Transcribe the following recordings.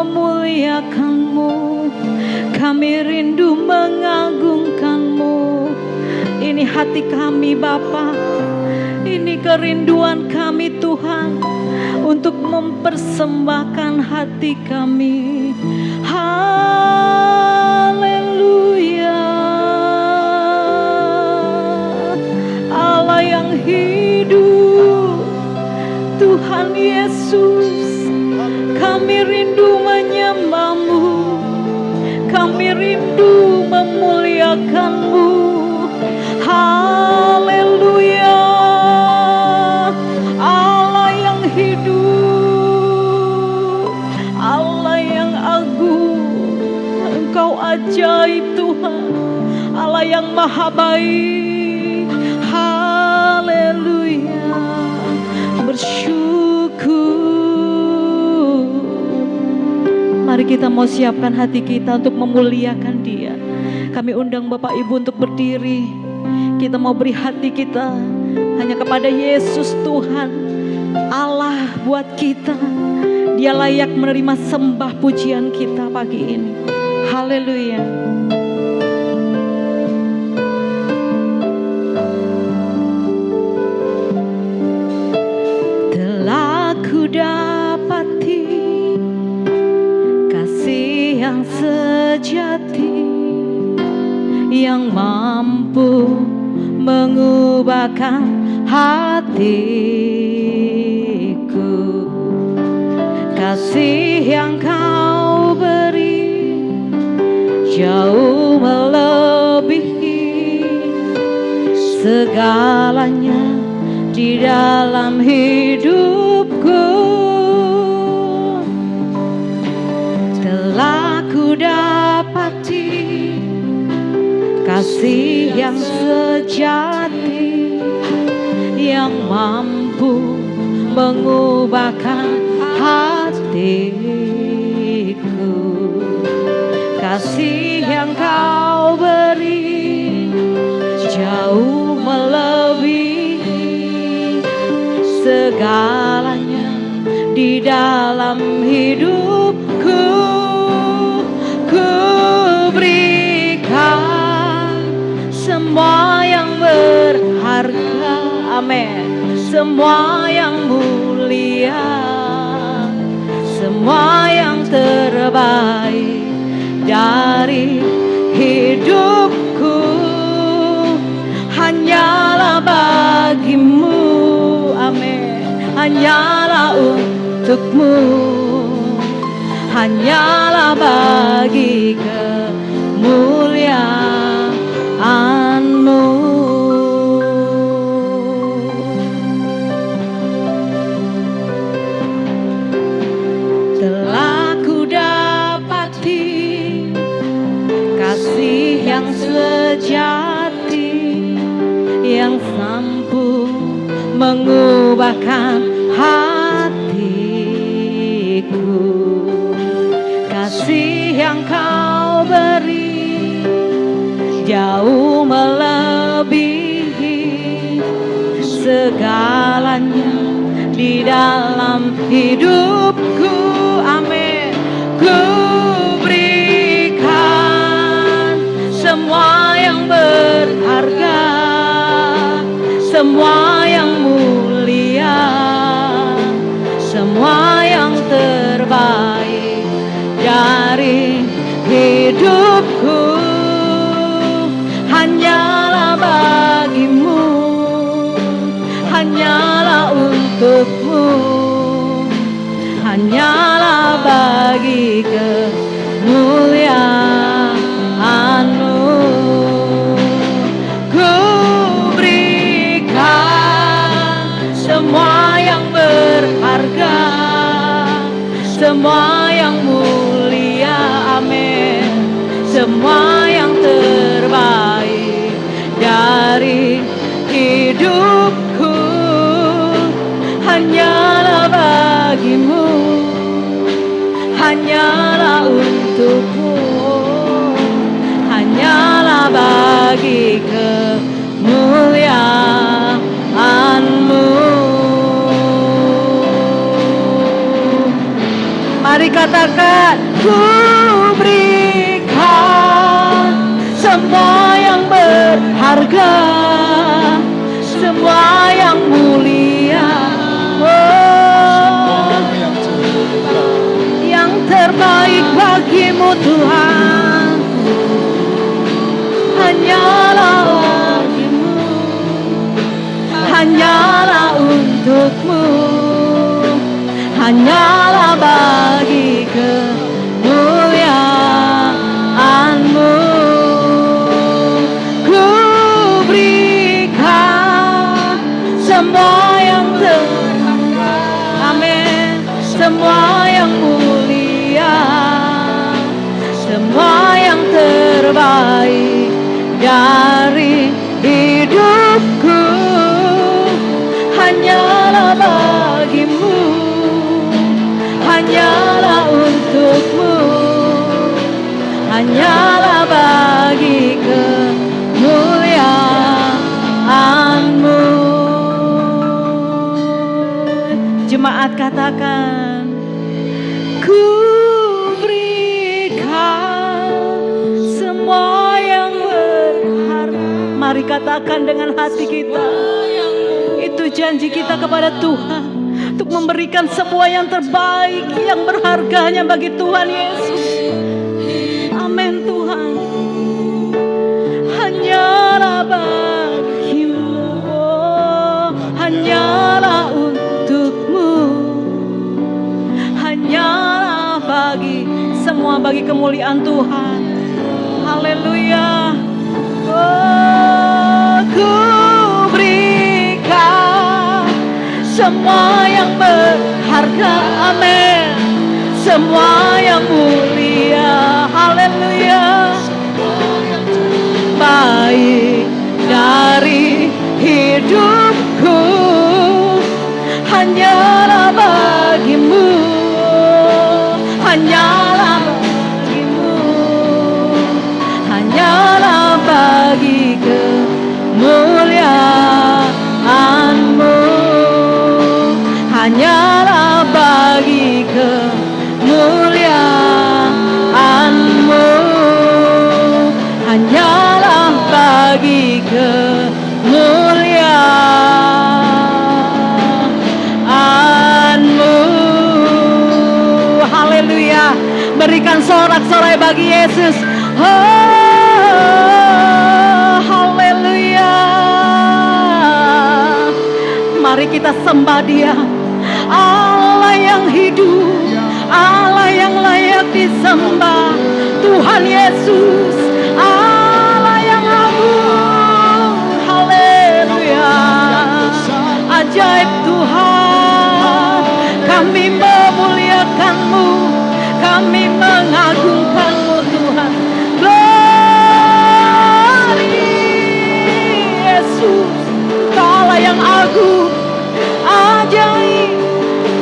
memuliakan-Mu, kami rindu mengagungkan-Mu. Ini hati kami Bapa, ini kerinduan kami Tuhan, untuk mempersembahkan hati kami. Haleluya. Allah yang hidup, Tuhan Yesus, kami rindu menyembah-Mu, kami rindu memuliakan-Mu. Haleluya. Allah yang hidup, Allah yang agung, Engkau ajaib Tuhan, Allah yang maha baik. Haleluya. Bersyukur. Mari kita mau siapkan hati kita untuk memuliakan Dia. Kami undang Bapak Ibu untuk berdiri. Kita mau beri hati kita hanya kepada Yesus Tuhan, Allah buat kita. Dia layak menerima sembah pujian kita pagi ini. Haleluya. Telah ku dapati kasih yang sejati, yang mampu mengubahkan hatiku. Kasih yang Kau beri jauh melebihi segalanya di dalam hidupku. Telah ku dapati kasih yang sejati, yang mampu mengubahkan hatiku. Kasih yang Kau beri jauh melebihi segalanya di dalam hidupku. Ku berikan semua yang berharga, amin, semua yang mulia, semua yang terbaik dari hidupku, hanyalah bagi-Mu, amin, hanyalah untuk-Mu, hanyalah bagi kemuliaan-Mu. Telah ku dapati kasih yang sejati, yang mampu mengubahkan hatiku. Kasih yang Kau beri jauh melebihi segalanya di dalam hidupku, amin. Ku berikan semua yang berharga, semua yang mulia, semua yang terbaik dari hidupku, hanyalah bagi-Mu, hanyalah untuk-Mu, hanyalah bagi kemuliaan-Mu. Ku berikan semua yang berharga, semua yang mulia, amin, semua yang terbaik dari hidupku, hanyalah bagi-Mu, hanyalah untuk-Mu, hanyalah bagi kemuliaan-Mu. Mari katakan, ku berikan semua yang berharga, semua yang mulia, yang terbaik bagimu Tuhan, hanyalah bagimu, hanyalah untukmu, hanyalah bagi kemuliaan-Mu. Ku berikan semua yang terharga, amin, semua yang mulia, semua yang terbaik dari hidupku, hanyalah bagimu, hanyalah untukmu, hanyalah bagi kemuliaan-Mu. Jemaat katakan, ku berikan semua yang berharga. Mari katakan dengan hati kita, itu janji kita kepada Tuhan, untuk memberikan semua yang terbaik, yang berharganya bagi Tuhan Yesus. Amin Tuhan. Hanyalah bagimu, hanyalah untukmu, hanyalah bagi semua, bagi kemuliaan Tuhan. Haleluya. Oh, ku berikan semua yang berharga, amin, semua yang mulia, haleluya, baik dari hidupku, hanyalah bagimu, hanyalah bagimu, hanyalah bagi kemuliaan-Mu, hanyalah bagi kemuliaan-Mu, hanyalah bagi kemuliaan-Mu. Haleluya. Berikan sorak-sorai bagi Yesus. Oh, haleluya. Mari kita sembah Dia, Allah yang hidup, Allah yang layak disembah, Tuhan Yesus, Allah yang agung. Haleluya. Ajaib Tuhan, kami memuliakan-Mu, kami mengagungkan-Mu Tuhan. Glory Yesus, Allah yang agung, ajaib,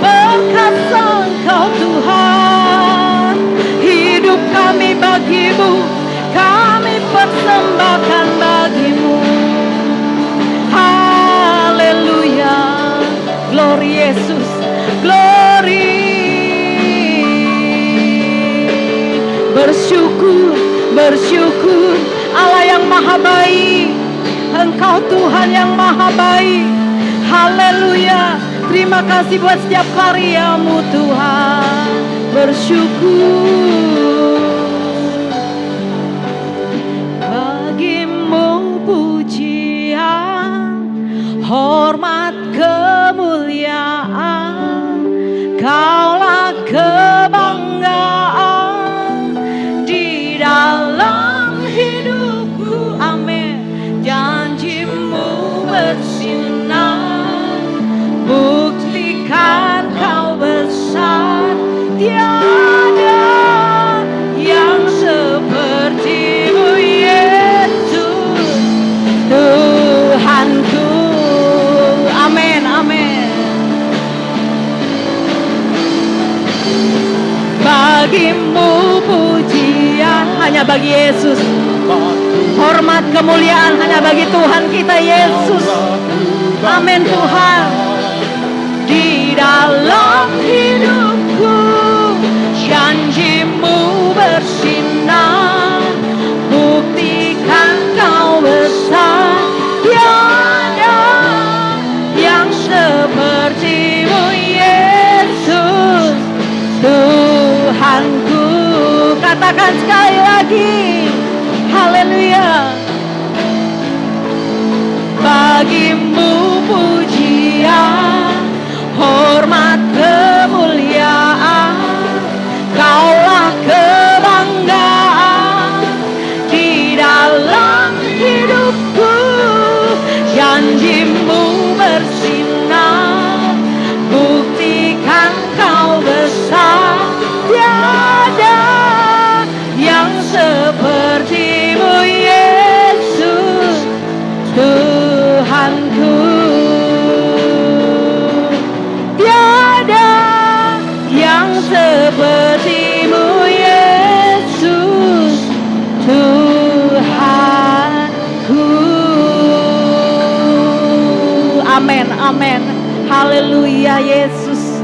perkasa Engkau Tuhan. Hidup kami bagi-Mu, kami persembahkan bagi-Mu. Haleluya. Glory Yesus, glory. Bersyukur, bersyukur, Allah yang maha baik, Engkau Tuhan yang maha baik. Haleluya. Terima kasih buat setiap karya-Mu Tuhan. Bersyukur. Bagi-Mu pujian, hormat, kemuliaan, Kaulah kebanggaan di dalam hidupku. Amin. Janji-Mu bersinar, buktikan Kau besar. Tiada yang seperti-Mu Yesus, Tuhanku. Amin, amin. Bagi-Mu pujian, hanya bagi Yesus. Hormat, kemuliaan hanya bagi Tuhan kita Yesus. Amin Tuhan. Di dalam hidupku, Katakan sekali lagi. Haleluya. Bagimu pujian, hormat, kemuliaan, Kaulah kebanggaan di dalam hidupku. Janjimu bersinar, buktikan Kau besar. Tiada yang seperti-Mu Yesus Tuhanku. Tiada yang seperti-Mu Yesus Tuhanku. Amin, amin. Haleluya Yesus.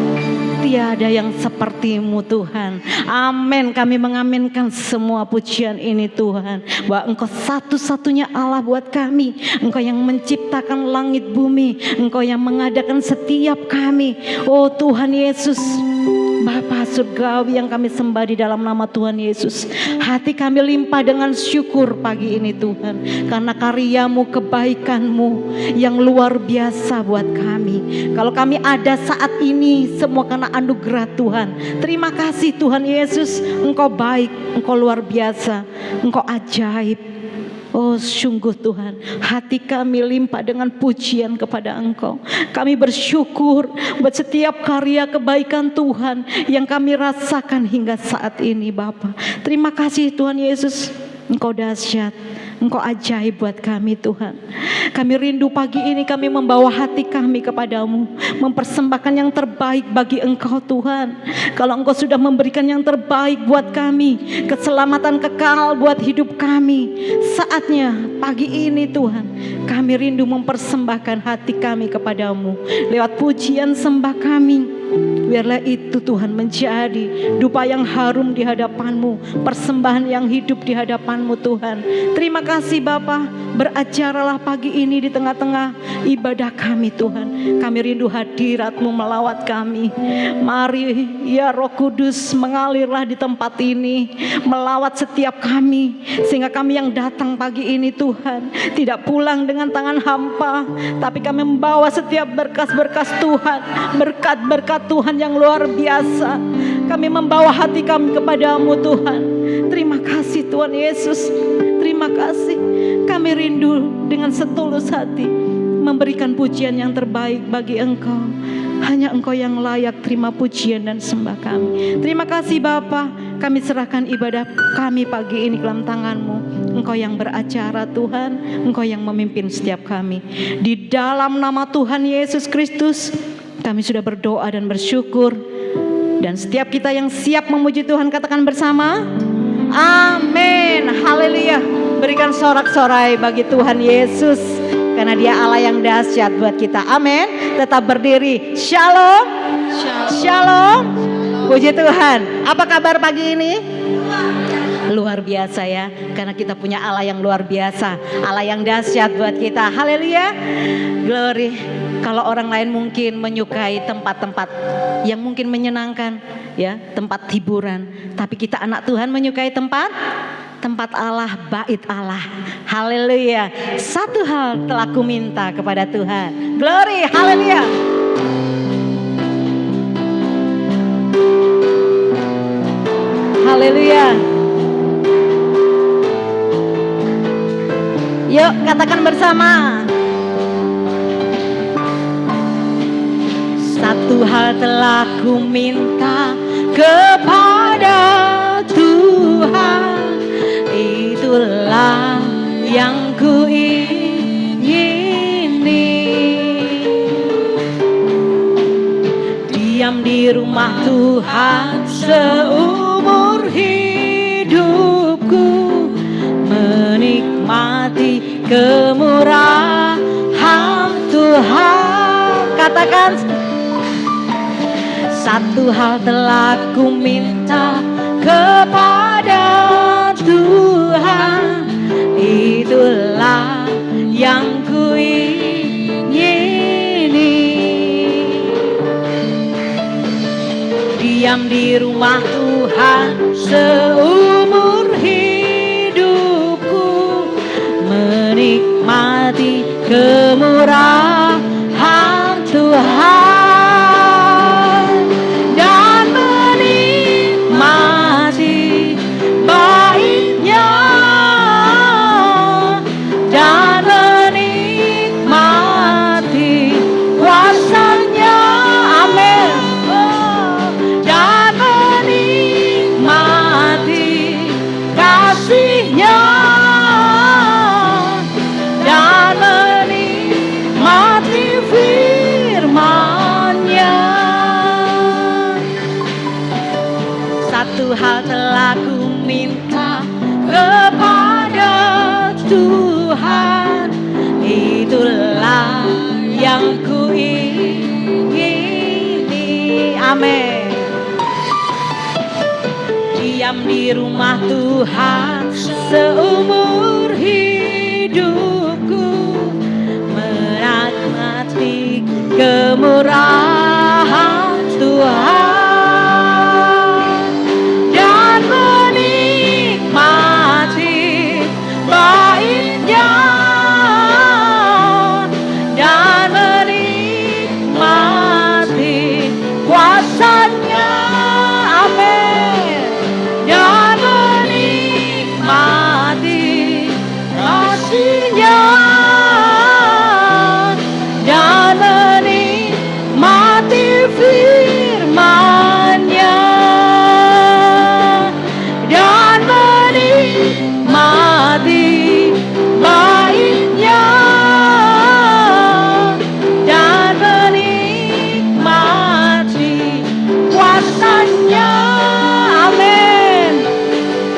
Tiada yang seperti-Mu Tuhan. Amin. Kami mengaminkan semua pujian ini Tuhan, bahwa Engkau satu-satunya Allah buat kami. Engkau yang menciptakan langit bumi, Engkau yang mengadakan setiap kami. Oh Tuhan Yesus, Bapa surgawi yang kami sembah di dalam nama Tuhan Yesus. Hati kami limpah dengan syukur pagi ini Tuhan, karena karya-Mu, kebaikan-Mu yang luar biasa buat kami. Kalau kami ada saat ini semua karena anugerah Tuhan. Terima kasih Tuhan Yesus. Engkau baik, Engkau luar biasa, Engkau ajaib. Oh sungguh Tuhan, hati kami limpah dengan pujian kepada Engkau. Kami bersyukur buat setiap karya kebaikan Tuhan yang kami rasakan hingga saat ini Bapa. Terima kasih Tuhan Yesus. Engkau dahsyat, Engkau ajaib buat kami Tuhan. Kami rindu pagi ini kami membawa hati kami kepadamu, mempersembahkan yang terbaik bagi Engkau Tuhan. Kalau Engkau sudah memberikan yang terbaik buat kami, keselamatan kekal buat hidup kami, saatnya pagi ini Tuhan kami rindu mempersembahkan hati kami kepadamu lewat pujian sembah kami. Biarlah itu Tuhan menjadi dupa yang harum di hadapan-Mu, persembahan yang hidup di hadapan-Mu Tuhan. Terima kasih Bapa, berajaralah pagi ini di tengah-tengah ibadah kami Tuhan. Kami rindu hadirat-Mu melawat kami. Mari ya Roh Kudus mengalirlah di tempat ini, melawat setiap kami, sehingga kami yang datang pagi ini Tuhan tidak pulang dengan tangan hampa, tapi kami membawa setiap berkas-berkas Tuhan, berkat-berkat Tuhan yang luar biasa. Kami membawa hati kami kepadamu Tuhan. Terima kasih Tuhan Yesus. Terima kasih. Kami rindu dengan setulus hati memberikan pujian yang terbaik bagi Engkau. Hanya Engkau yang layak terima pujian dan sembah kami. Terima kasih Bapa. Kami serahkan ibadah kami pagi ini ke dalam tangan-Mu. Engkau yang beracara Tuhan, Engkau yang memimpin setiap kami. Di dalam nama Tuhan Yesus Kristus kami sudah berdoa dan bersyukur. Dan setiap kita yang siap memuji Tuhan katakan bersama, amin. Haleluya. Berikan sorak-sorai bagi Tuhan Yesus, karena Dia Allah yang dahsyat buat kita. Amin. Tetap berdiri. Shalom. Shalom. Shalom. Puji Tuhan. Apa kabar pagi ini? Luar biasa ya, karena kita punya Allah yang luar biasa, Allah yang dahsyat buat kita. Haleluya. Glory. Kalau orang lain mungkin menyukai tempat-tempat yang mungkin menyenangkan ya, tempat hiburan, tapi kita anak Tuhan menyukai tempat Allah, bait Allah. Haleluya. Satu hal telah ku minta kepada Tuhan. Glory. Haleluya. Haleluya. Yuk katakan bersama. Satu hal telah ku minta kepada Tuhan, itulah yang ku ingini. Diam di rumah Tuhan seumur hidupku, menikmati kemurahan Tuhan. Katakan, satu hal telah ku minta kepada Tuhan, itulah yang ku ingini. Diam di rumah Tuhan seumur kemurahan Tuhan dan menikmati baiknya dan menikmati kuasanya, amin, dan menikmati kasihnya dan menikmati firman-Nya. Satu hal telah ku minta kepada Tuhan, itulah yang ku ingini, amin. Diam di rumah Tuhan seumur hidupku, menikmati kemurahan Tuhan dan menikmati baiknya dan menikmati kuasanya, amin, dan menikmati kasihnya dan menikmati firman-Nya dan menikmati baiknya dan menikmati kuasanya, amin,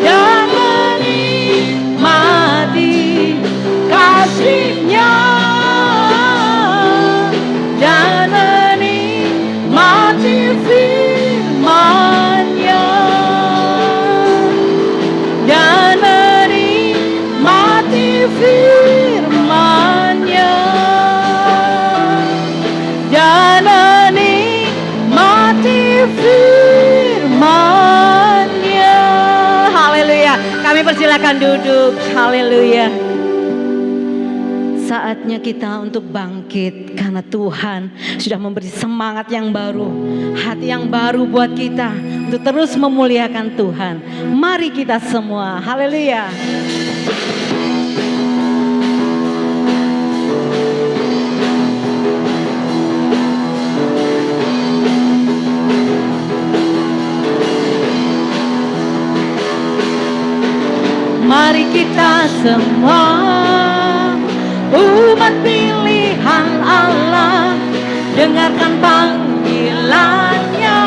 dan menikmati kasihnya dan menikmati firman-Nya dan menikmati firman-Nya dan menikmati firman-Nya. Haleluya. Kami persilakan duduk. Haleluya. Saatnya kita untuk bangkit karena Tuhan sudah memberi semangat yang baru, hati yang baru buat kita untuk terus memuliakan Tuhan. Mari kita semua, haleluya. Mari kita semua umat pilihan Allah, dengarkan panggilannya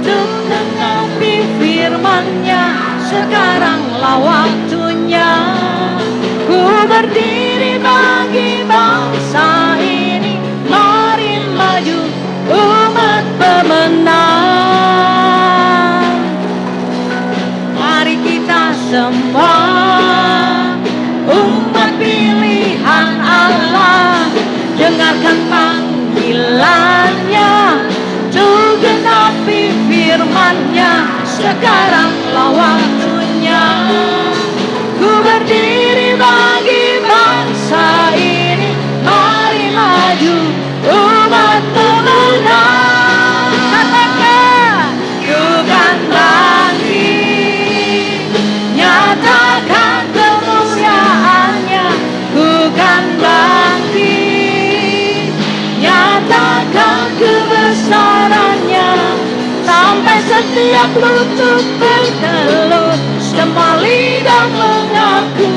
untuk menggenapi firman-Nya. Sekaranglah waktunya ku berdiri bagi bangsa ini. Mari maju umat pemenang. Mari kita semua umat pilihan Allah, dengarkan panggilannya untuk genapi firman-Nya. Sekaranglah waktunya ku berdiri bagi bangsa ini. Mari maju umat pemenang. Katakan, ku kan bangkit, nyatakan kemuliaan-Nya. Ku kan bangkit, nyatakan kebesaran-Nya. Sampai setiap lutut bertelut, semua lidah mengaku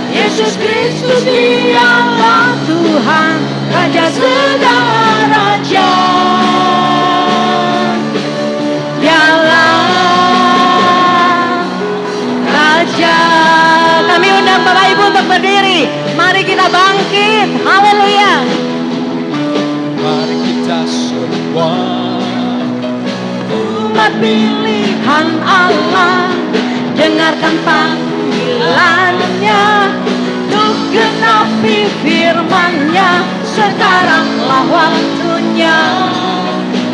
Yesus Kristus Dialah Tuhan, Raja segala raja. Dialah Raja. Kami undang Bapak Ibu untuk berdiri. Mari kita bangkit. Haleluya. Mari kita semua umat pilihan Allah, dengarkan panggilannya untuk genapi firman-Nya. Sekaranglah waktunya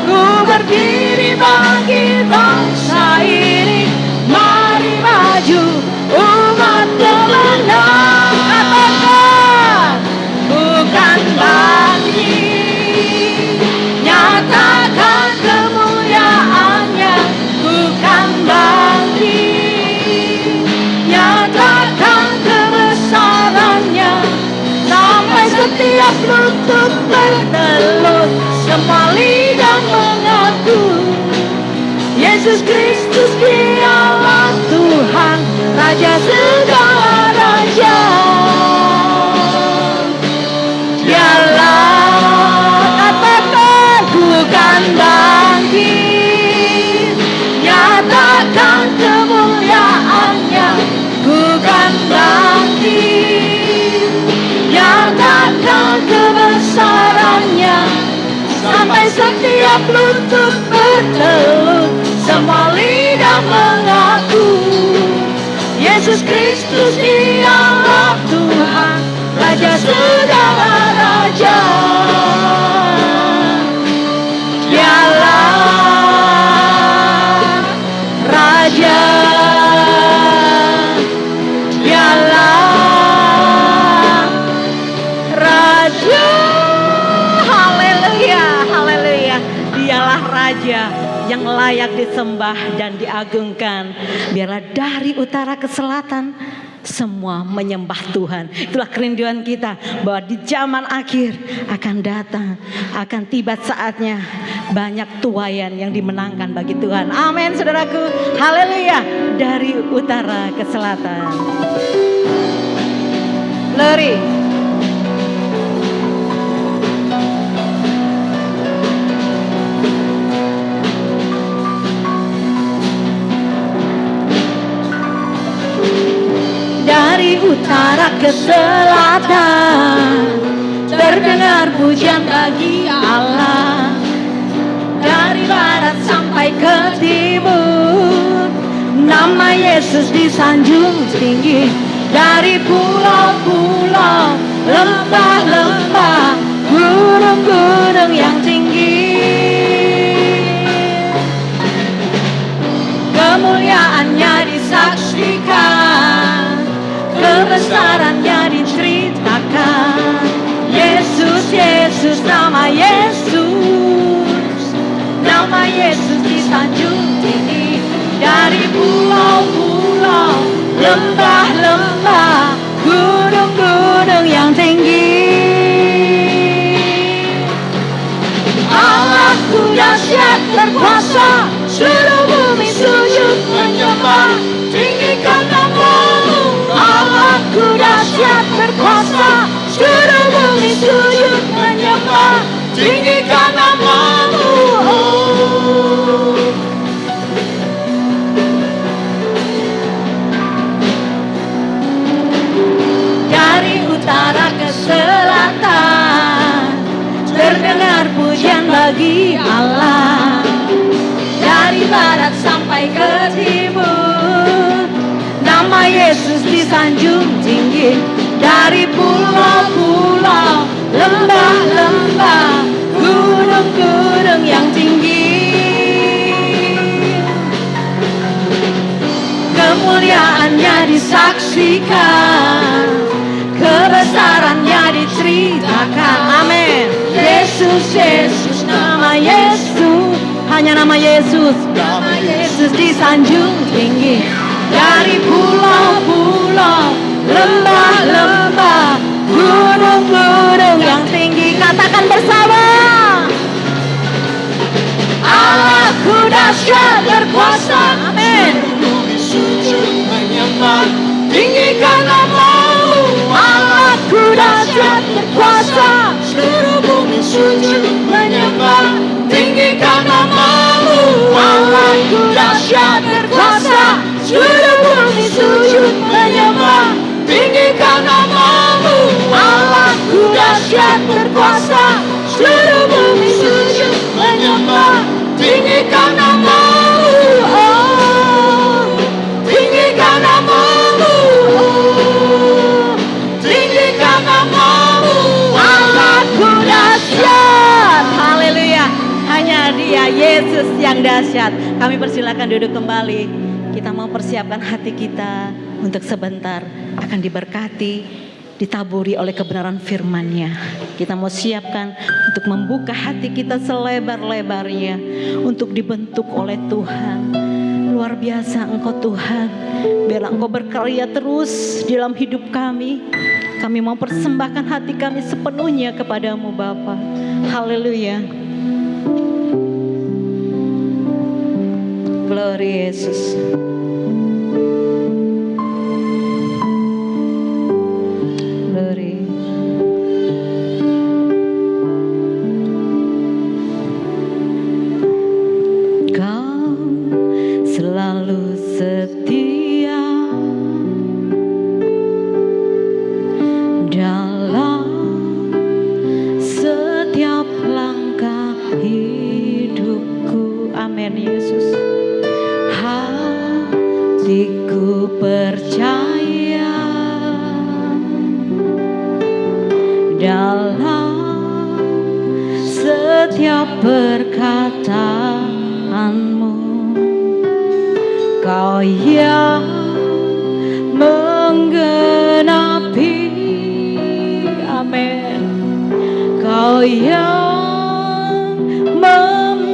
ku berdiri bagi bangsa ini. Mari maju umat pemenang. Katakan, bertelut, semua lidah mengaku Yesus Kristus dialah Tuhan, Raja segala raja. Dialah, katakan ku kan bangkit, nyatakan kemuliaannya, ku kan bangkit, nyatakan kebesarannya, sampai setiap lutut bertelut, semua lidah mengaku Yesus Kristus dialah Tuhan, Raja segala raja. Dialah Raja, dialah Raja. Haleluya, haleluya. Dialah Raja yang layak disembah dan diagungkan. Biarlah dari utara ke selatan semua menyembah Tuhan. Itulah kerinduan kita, bahwa di zaman akhir akan datang, akan tiba saatnya banyak tuaian yang dimenangkan bagi Tuhan. Amin saudaraku. Haleluya. Dari utara ke selatan. Glory. Dari utara ke selatan terdengar pujian bagi Allah. Dari barat sampai ke timur nama Yesus disanjung tinggi. Dari pulau-pulau, lembah-lembah, gunung-gunung yang tinggi, kemuliaannya disaksikan, kebesarannya diceritakan. Yesus, Yesus, nama Yesus, nama Yesus disanjung tinggi. Dari pulau-pulau, lembah-lembah, gunung-gunung yang tinggi, Allahku dahsyat berkuasa, seluruh bumi sujud menyembah, tinggikan namamu. Allahku dahsyat berkuasa, seluruh bumi sujud menyembah, tinggikan namamu. Dari utara ke selatan terdengar pujian bagi Allah. Dari barat sampai ke timur nama Yesus disanjung tinggi. Dari pulau-pulau, lembah-lembah, gunung-gunung yang tinggi, kemuliaannya disaksikan, kebesarannya diceritakan. Amin. Yesus, Yesus, nama Yesus, hanya nama Yesus, nama Yesus disanjung tinggi. Dari pulau-pulau, lembah-lembah, gunung-gunung yang tinggi, katakan bersama. Allahku dahsyat berkuasa, amin. Bumi sujud menyembah, Tinggikan namamu. Allahku dahsyat berkuasa, seluruh bumi sujud menyembah, tinggikan namamu. Allahku dahsyat berkuasa, seluruh bumi sujud menyembah, tinggikan namamu. Allahku dahsyat berkuasa, seluruh bumi sujud menyembah, tinggikan namamu. Oh, tinggikan namamu. Oh, tinggikan namamu. Allahku dahsyat. Haleluya. Hanya Dia Yesus yang dahsyat. Kami persilakan duduk kembali. Kita mau persiapkan hati kita untuk sebentar akan diberkati, ditaburi oleh kebenaran firman-Nya. Kita mau siapkan untuk membuka hati kita selebar-lebarnya untuk dibentuk oleh Tuhan. Luar biasa Engkau Tuhan. Biarlah Engkau berkarya terus dalam hidup kami. Kami mau persembahkan hati kami sepenuhnya kepadamu Bapa. Haleluya. Glory Yesus. Glory. Kau selalu setia dalam setiap langkah hidupku. Amin Yesus. Hatiku percaya dalam setiap perkataanmu. Kau yang menggenapi, amin. Kau yang membawaku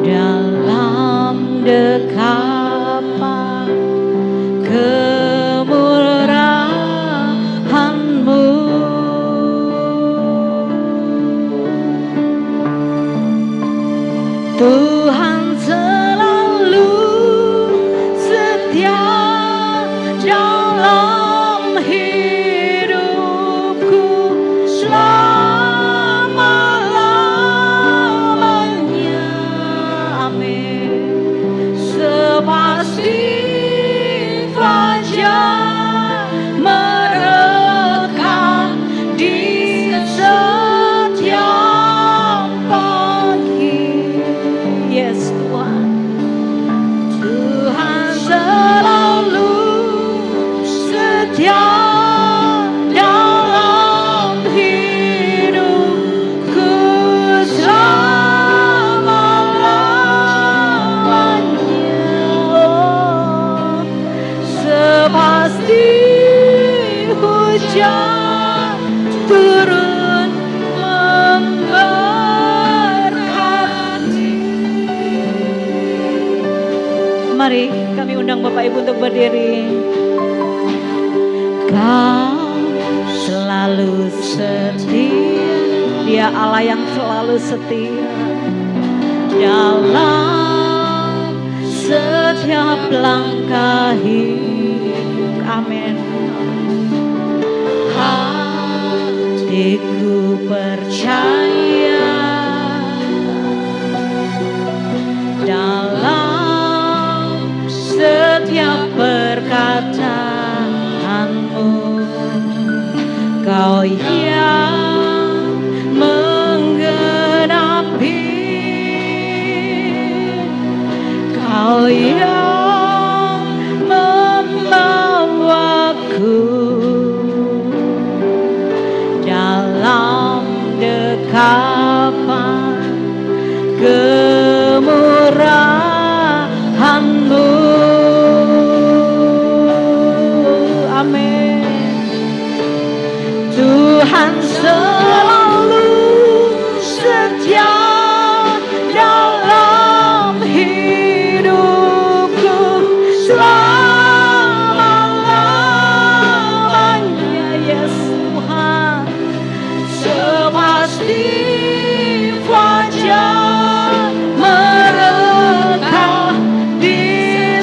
dalam dekapan kemurahan-Mu. Tuhan selalu setia dalam hidupku selama-lamanya. Amin. Sepasti fajar mereka di setiap pagi. Yes Tuhan. Tuhan selalu setia dalam hidupku selama-lamanya. Oh, sepasti hujan turun memberkati. Mari kami undang Bapak Ibu untuk berdiri. Kau selalu setia, Dia Allah yang selalu setia dalam setiap langkah hidup. Amin. Hatiku percaya dalam setiap perkataanmu. Kau yang menggenapi, Kau yang membawaku dalam dekapan kemurahan-Mu. Amin. Tuhan selalu setia dalam hidupku selama-lamanya. Yes Tuhan. Sepasti fajar mereka di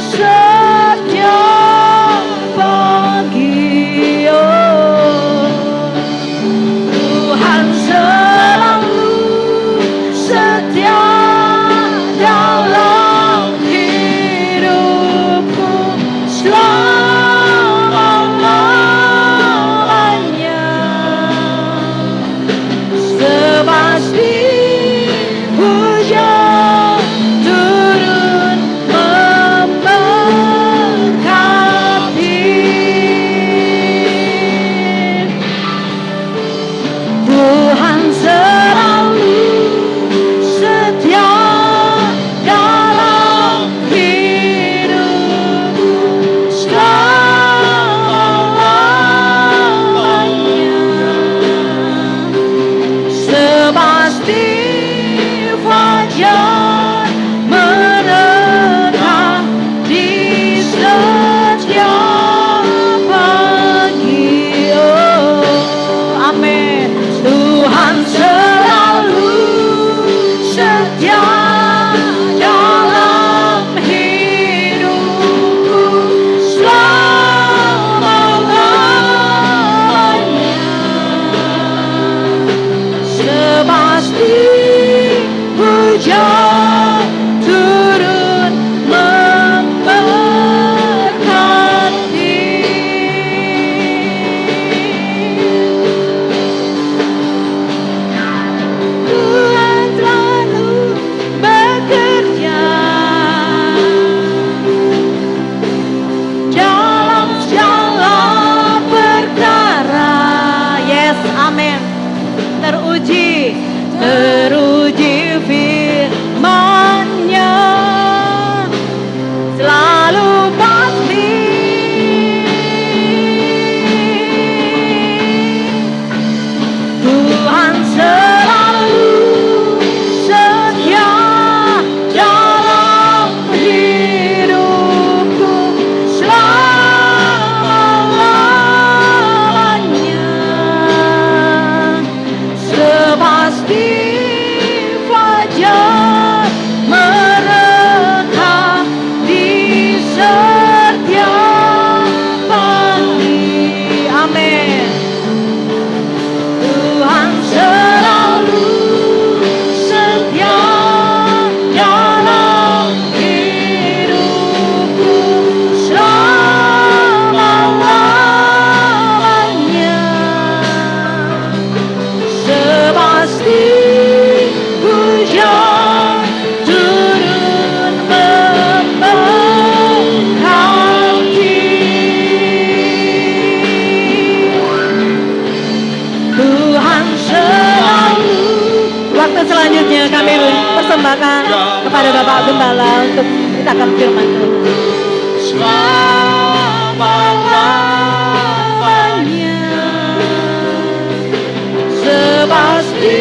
setiap pagi. Oh, Tuhan selalu setia dalam hidupku selama-lamanya. Sepasti hujan turun memberkati. Tuhan selalu setia dalam hidupku selama-lamanya. Sepasti fajar mereka di setiap dalam hidupku selama-lamanya. Sepasti hujan turun memberkati. Tuhan selalu bekerja dalam segala perkara. Yes, amin. Teruji firman-Nya selalu pasti. Tuhan selalu setia dalam hidupku selama-lamanya. Sepasti fajar mereka di setiap pagi. Amin. Tuhan selalu setia dalam hidupku selama-lamanya. Sepasti hujan turun memberkati. Tuhan selalu. Waktu selanjutnya kami persembahkan kepada Bapak Gembala untuk kita firman Tuhan. Selama-lamanya sepasti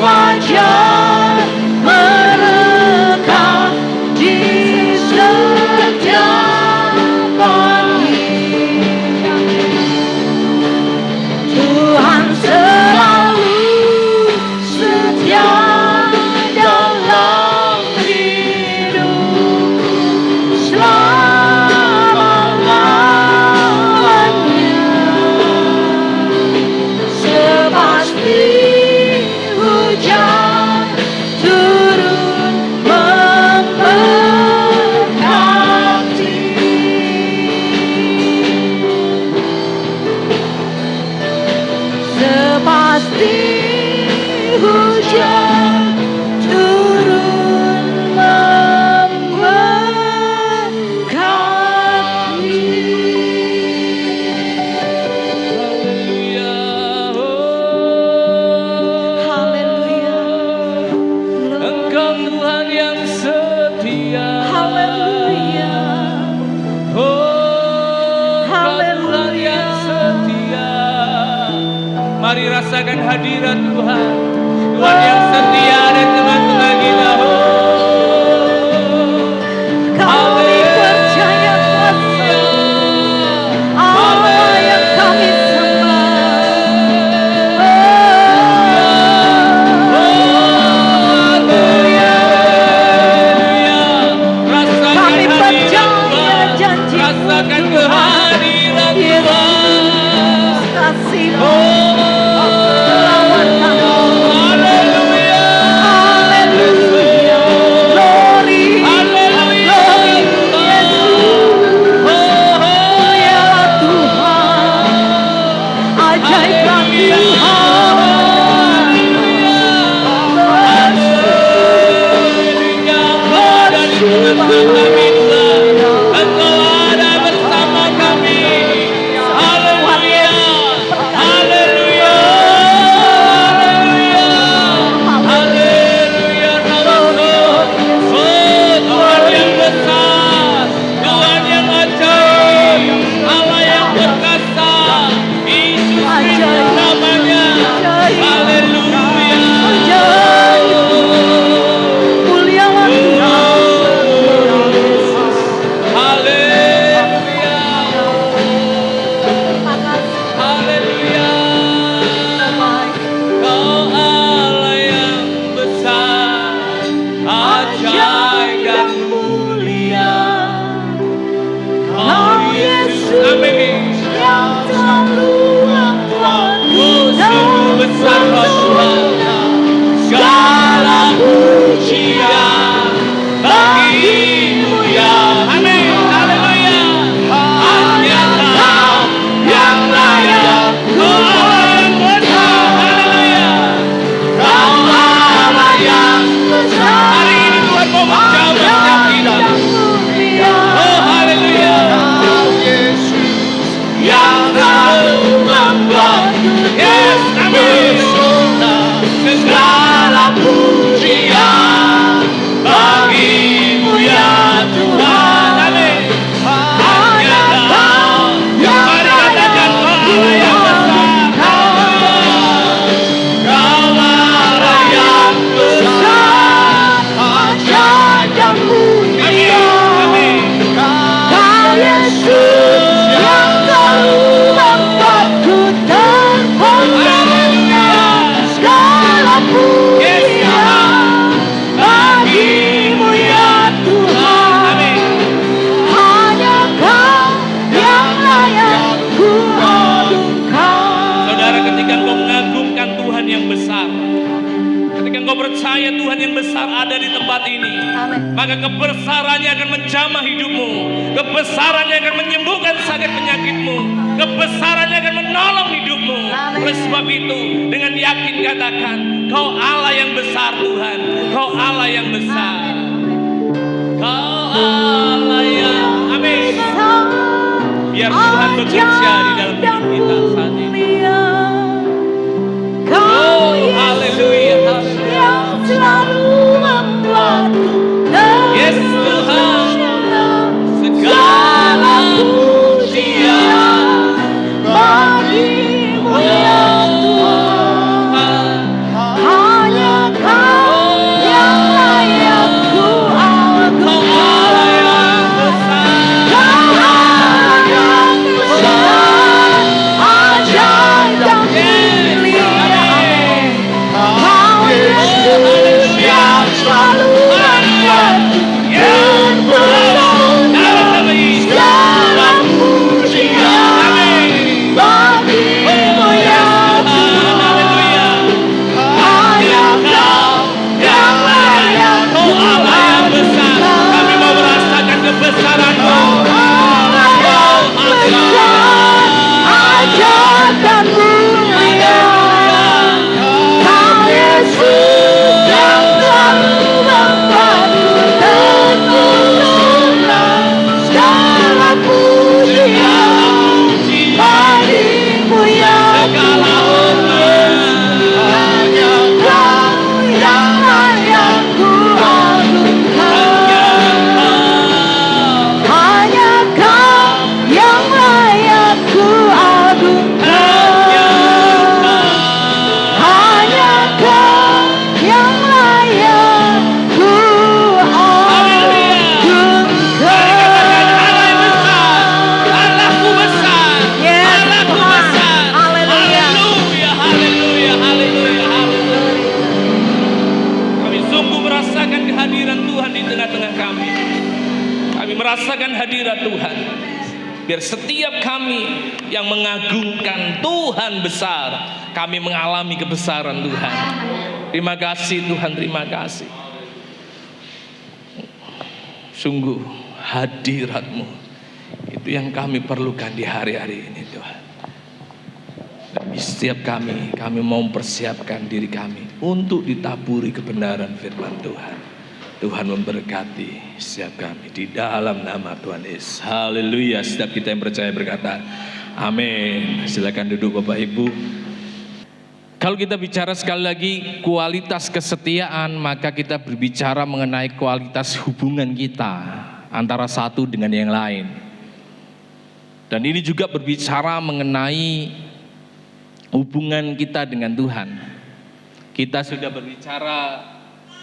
fajar mereka di setiap pagi. Tuhan selalu setia dalam hidupku selama-lamanya. Sepasti hujan turun memberkati. Sepasti hujan turun memberkati. Haleluya. Engkau Tuhan yang setia. Haleluya. Oh, Engkau Tuhan Haleluya. yang setia. Mari rasakan hadirat Tuhan. Tuhan yang setia dan teman-teman kita. Kami percaya kuasa Allah yang kami sembah. Haleluya. Rasakan Kami hadirat percaya Tuhan. janji Rasakan Tuhan. kehadiran Tuhan. Kasih Oh, lawan kami. haleluya. Tuhan yang besar ada di tempat ini. Amin. Maka kebesarannya akan menjamah hidupmu. Kebesarannya akan menyembuhkan sakit penyakitmu. Kebesarannya akan menolong hidupmu. Amin. Oleh sebab itu, dengan yakin katakan, Kau Allah yang besar Tuhan. Kau Allah yang besar. Kau Allah yang, amin. Biar Tuhan bekerja di dalam hidup kita saat ini. Oh, haleluya, haleluya. Yes Tuhan, segala pujian bagimu ya Tuhan. Hanya Kau yang layak ku Kau Allah yang besar. ajaib dan mulia. Kau Yesus yang selalu membantu dan menolong. Segala pujian bagimu ya Tuhan. Hanya Kau yang layak Kau Allah yang besar. Kami mau merasakan kebesaran-Mu. ajaib dan mulia. Kau Yesus yang selalu membantu dan menolong. Segala pujian bagimu ya Tuhan. Hanya Kau yang layak ku agungkan. Hanya Kau yang layak ku agungkan. Hanya Kau yang layak ku agungkan. Allahku besar. Yes, Allahku Tuhan. besar. Haleluya. Haleluya, haleluya, haleluya, haleluya. Kami sungguh merasakan kehadiran Tuhan di tengah-tengah kami. Kami merasakan hadirat Tuhan. Biar setiap kami yang mengagungkan Tuhan besar, kami mengalami kebesaran Tuhan. Terima kasih Tuhan, terima kasih. Sungguh hadirat-Mu itu yang kami perlukan di hari-hari ini Tuhan. Dan di setiap kami mau mempersiapkan diri kami untuk ditaburi kebenaran firman Tuhan. Tuhan memberkati setiap kami di dalam nama Tuhan Yesus. Haleluya. Setiap kita yang percaya berkata amin. Silakan duduk Bapak Ibu. Kalau kita bicara sekali lagi kualitas kesetiaan, maka kita berbicara mengenai kualitas hubungan kita antara satu dengan yang lain. Dan ini juga berbicara mengenai hubungan kita dengan Tuhan. Kita sudah berbicara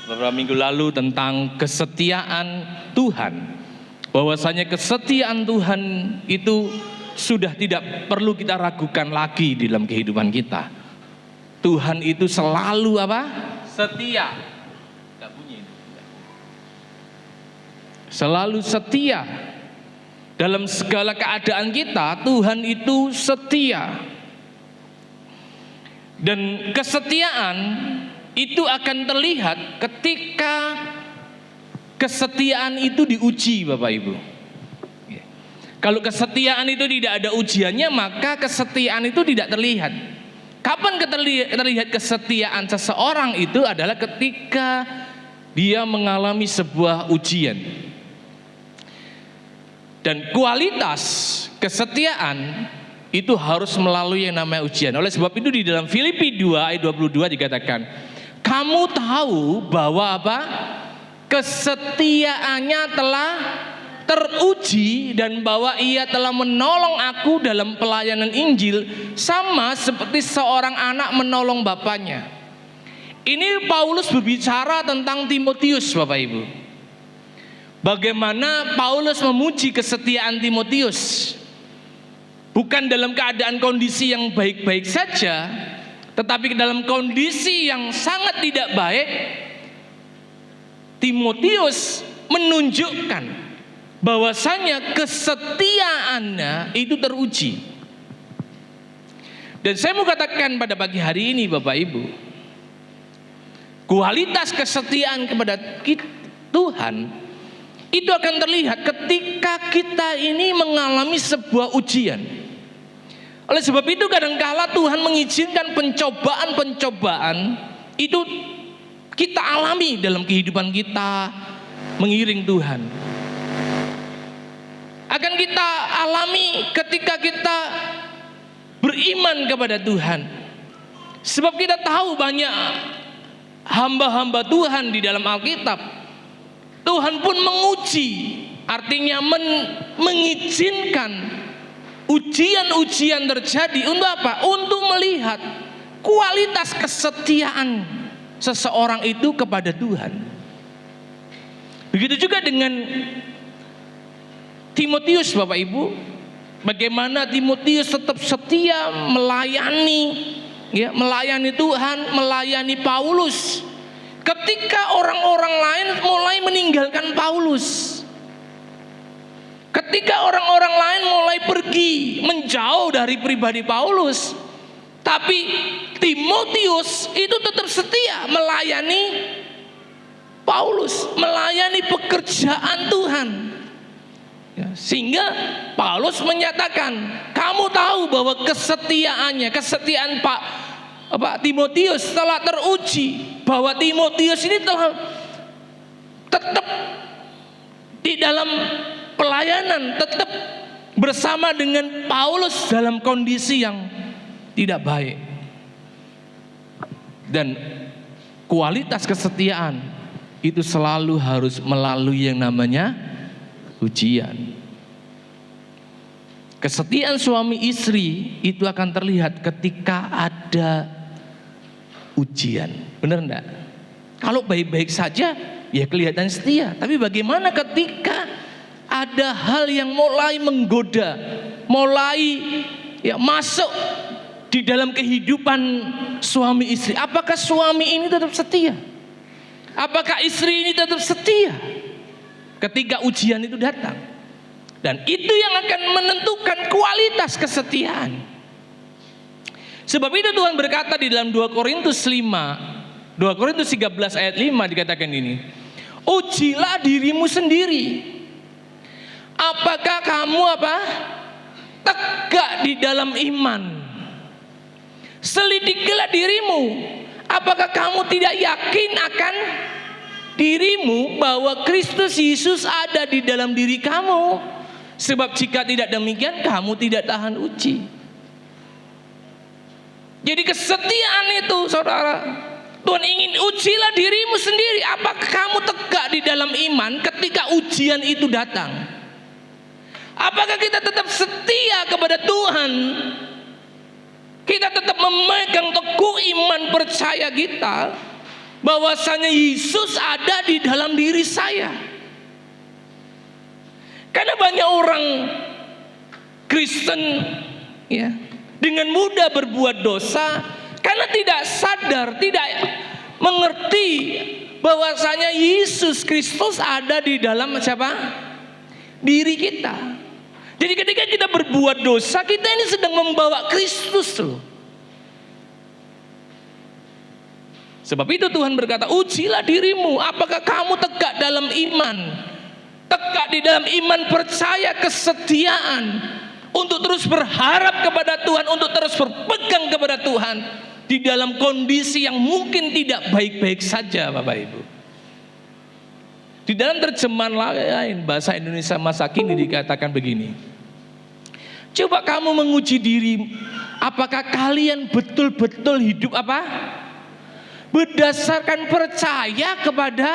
beberapa minggu lalu tentang kesetiaan Tuhan. Bahwasanya kesetiaan Tuhan itu sudah tidak perlu kita ragukan lagi di dalam kehidupan kita. Tuhan itu selalu apa? Setia. Selalu setia. Dalam segala keadaan kita, Tuhan itu setia. Dan kesetiaan itu akan terlihat ketika kesetiaan itu diuji, Bapak Ibu. Kalau kesetiaan itu tidak ada ujiannya, maka kesetiaan itu tidak terlihat. Kapan terlihat kesetiaan seseorang itu adalah ketika dia mengalami sebuah ujian. Dan kualitas kesetiaan itu harus melalui yang namanya ujian. Oleh sebab itu di dalam Filipi 2 ayat 22 dikatakan, kamu tahu bahwa apa? Kesetiaannya telah teruji dan bahwa ia telah menolong aku dalam pelayanan Injil sama seperti seorang anak menolong bapaknya. Ini Paulus berbicara tentang Timotius, Bapak Ibu. Bagaimana Paulus memuji kesetiaan Timotius. Bukan dalam keadaan kondisi yang baik-baik saja, tetapi dalam kondisi yang sangat tidak baik, Timotius menunjukkan bahwasanya kesetiaannya itu teruji. Dan saya mau katakan pada pagi hari ini Bapak Ibu, kualitas kesetiaan kepada Tuhan itu akan terlihat ketika kita ini mengalami sebuah ujian. Oleh sebab itu kadangkala Tuhan mengizinkan pencobaan-pencobaan itu kita alami dalam kehidupan kita mengiring Tuhan. Akan kita alami ketika kita beriman kepada Tuhan. Sebab kita tahu banyak hamba-hamba Tuhan di dalam Alkitab. Tuhan pun menguji, artinya mengizinkan ujian-ujian terjadi untuk apa? Untuk melihat kualitas kesetiaan seseorang itu kepada Tuhan. Begitu juga dengan Timotius, Bapak Ibu. Bagaimana Timotius tetap setia melayani Tuhan, melayani Paulus. Ketika orang-orang lain mulai meninggalkan Paulus, ketika orang-orang lain mulai pergi menjauh dari pribadi Paulus, tapi Timotius itu tetap setia melayani Paulus, melayani pekerjaan Tuhan. Sehingga Paulus menyatakan, kamu tahu bahwa kesetiaan Pak Timotius telah teruji, bahwa Timotius ini telah tetap di dalam pelayanan, tetap bersama dengan Paulus dalam kondisi yang tidak baik. Dan kualitas kesetiaan itu selalu harus melalui yang namanya ujian. Kesetiaan suami istri itu akan terlihat ketika ada ujian. Benar enggak? Kalau baik-baik saja ya kelihatan setia. Tapi bagaimana ketika ada hal yang mulai menggoda, mulai masuk di dalam kehidupan suami istri? Apakah suami ini tetap setia? Apakah istri ini tetap setia ketika ujian itu datang? Dan itu yang akan menentukan kualitas kesetiaan. Sebab itu Tuhan berkata di dalam 2 Korintus 13 ayat 5 dikatakan ini, ujilah dirimu sendiri. Apakah kamu tegak di dalam iman? Selidikilah dirimu. Apakah kamu tidak yakin akan dirimu bahwa Kristus Yesus ada di dalam diri kamu? Sebab jika tidak demikian, kamu tidak tahan uji. Jadi kesetiaan itu, saudara, Tuhan ingin ujilah dirimu sendiri. Apakah kamu tegak di dalam iman ketika ujian itu datang? Apakah kita tetap setia kepada Tuhan? Kita tetap memegang teguh iman percaya kita bahwasanya Yesus ada di dalam diri saya. Karena banyak orang Kristen dengan mudah berbuat dosa karena tidak sadar, tidak mengerti bahwasanya Yesus Kristus ada di dalam siapa? Diri kita. Jadi ketika kita berbuat dosa, kita ini sedang membawa Kristus loh. Sebab itu Tuhan berkata, ujilah dirimu, apakah kamu tegak dalam iman? Tegak di dalam iman, percaya, kesetiaan untuk terus berharap kepada Tuhan, untuk terus berpegang kepada Tuhan di dalam kondisi yang mungkin tidak baik-baik saja, Bapak Ibu. Di dalam terjemahan lain bahasa Indonesia masa kini dikatakan begini, coba kamu menguji diri, apakah kalian betul-betul hidup berdasarkan percaya kepada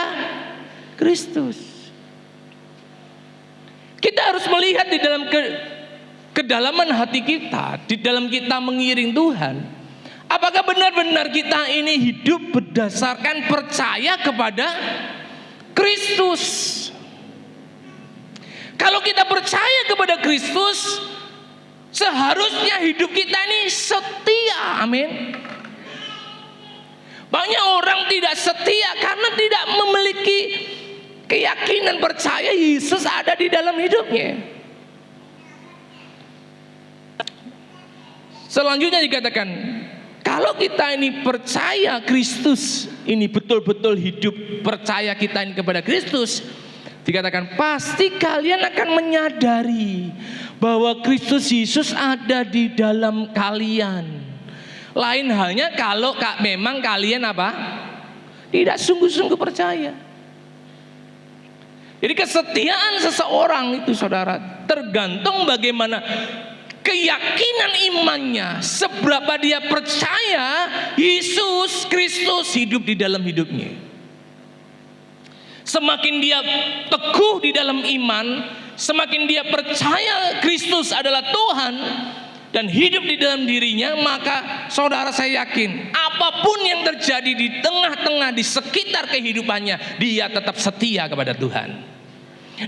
Kristus. Kita harus melihat di dalam kedalaman hati kita, di dalam kita mengiring Tuhan, apakah benar-benar kita ini hidup berdasarkan percaya kepada Kristus. Kalau kita percaya kepada Kristus, seharusnya hidup kita ini setia. Amin. Banyak orang tidak setia karena tidak memiliki keyakinan percaya Yesus ada di dalam hidupnya. Selanjutnya dikatakan, Kalau kita ini percaya Kristus, ini betul-betul hidup percaya kita ini kepada Kristus, dikatakan pasti kalian akan menyadari bahwa Kristus Yesus ada di dalam kalian. Lain halnya kalau memang kalian apa? Tidak sungguh-sungguh percaya. Jadi kesetiaan seseorang itu saudara tergantung bagaimana keyakinan imannya, seberapa dia percaya Yesus Kristus hidup di dalam hidupnya. Semakin dia teguh di dalam iman, semakin dia percaya Kristus adalah Tuhan dan hidup di dalam dirinya, maka saudara saya yakin apapun yang terjadi di tengah-tengah, di sekitar kehidupannya, dia tetap setia kepada Tuhan.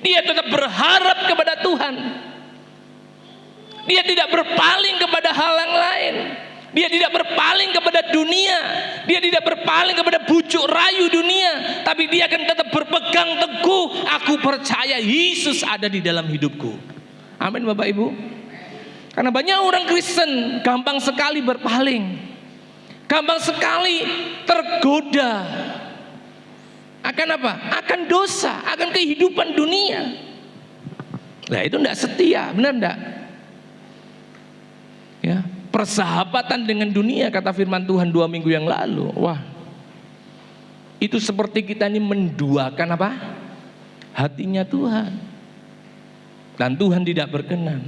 Dia tetap berharap kepada Tuhan. Dia tidak berpaling kepada hal yang lain. Dia tidak berpaling kepada dunia. Dia tidak berpaling kepada bujuk rayu dunia. Tapi dia akan tetap berpegang teguh. Aku percaya Yesus ada di dalam hidupku. Amin Bapak Ibu. Karena banyak orang Kristen gampang sekali berpaling. Gampang sekali tergoda. Akan apa? Akan dosa. Akan kehidupan dunia. Nah itu tidak setia. Benar tidak? Ya, persahabatan dengan dunia kata firman Tuhan 2 minggu yang lalu. Wah, itu seperti kita ini menduakan apa? Hatinya Tuhan. Dan Tuhan tidak berkenan.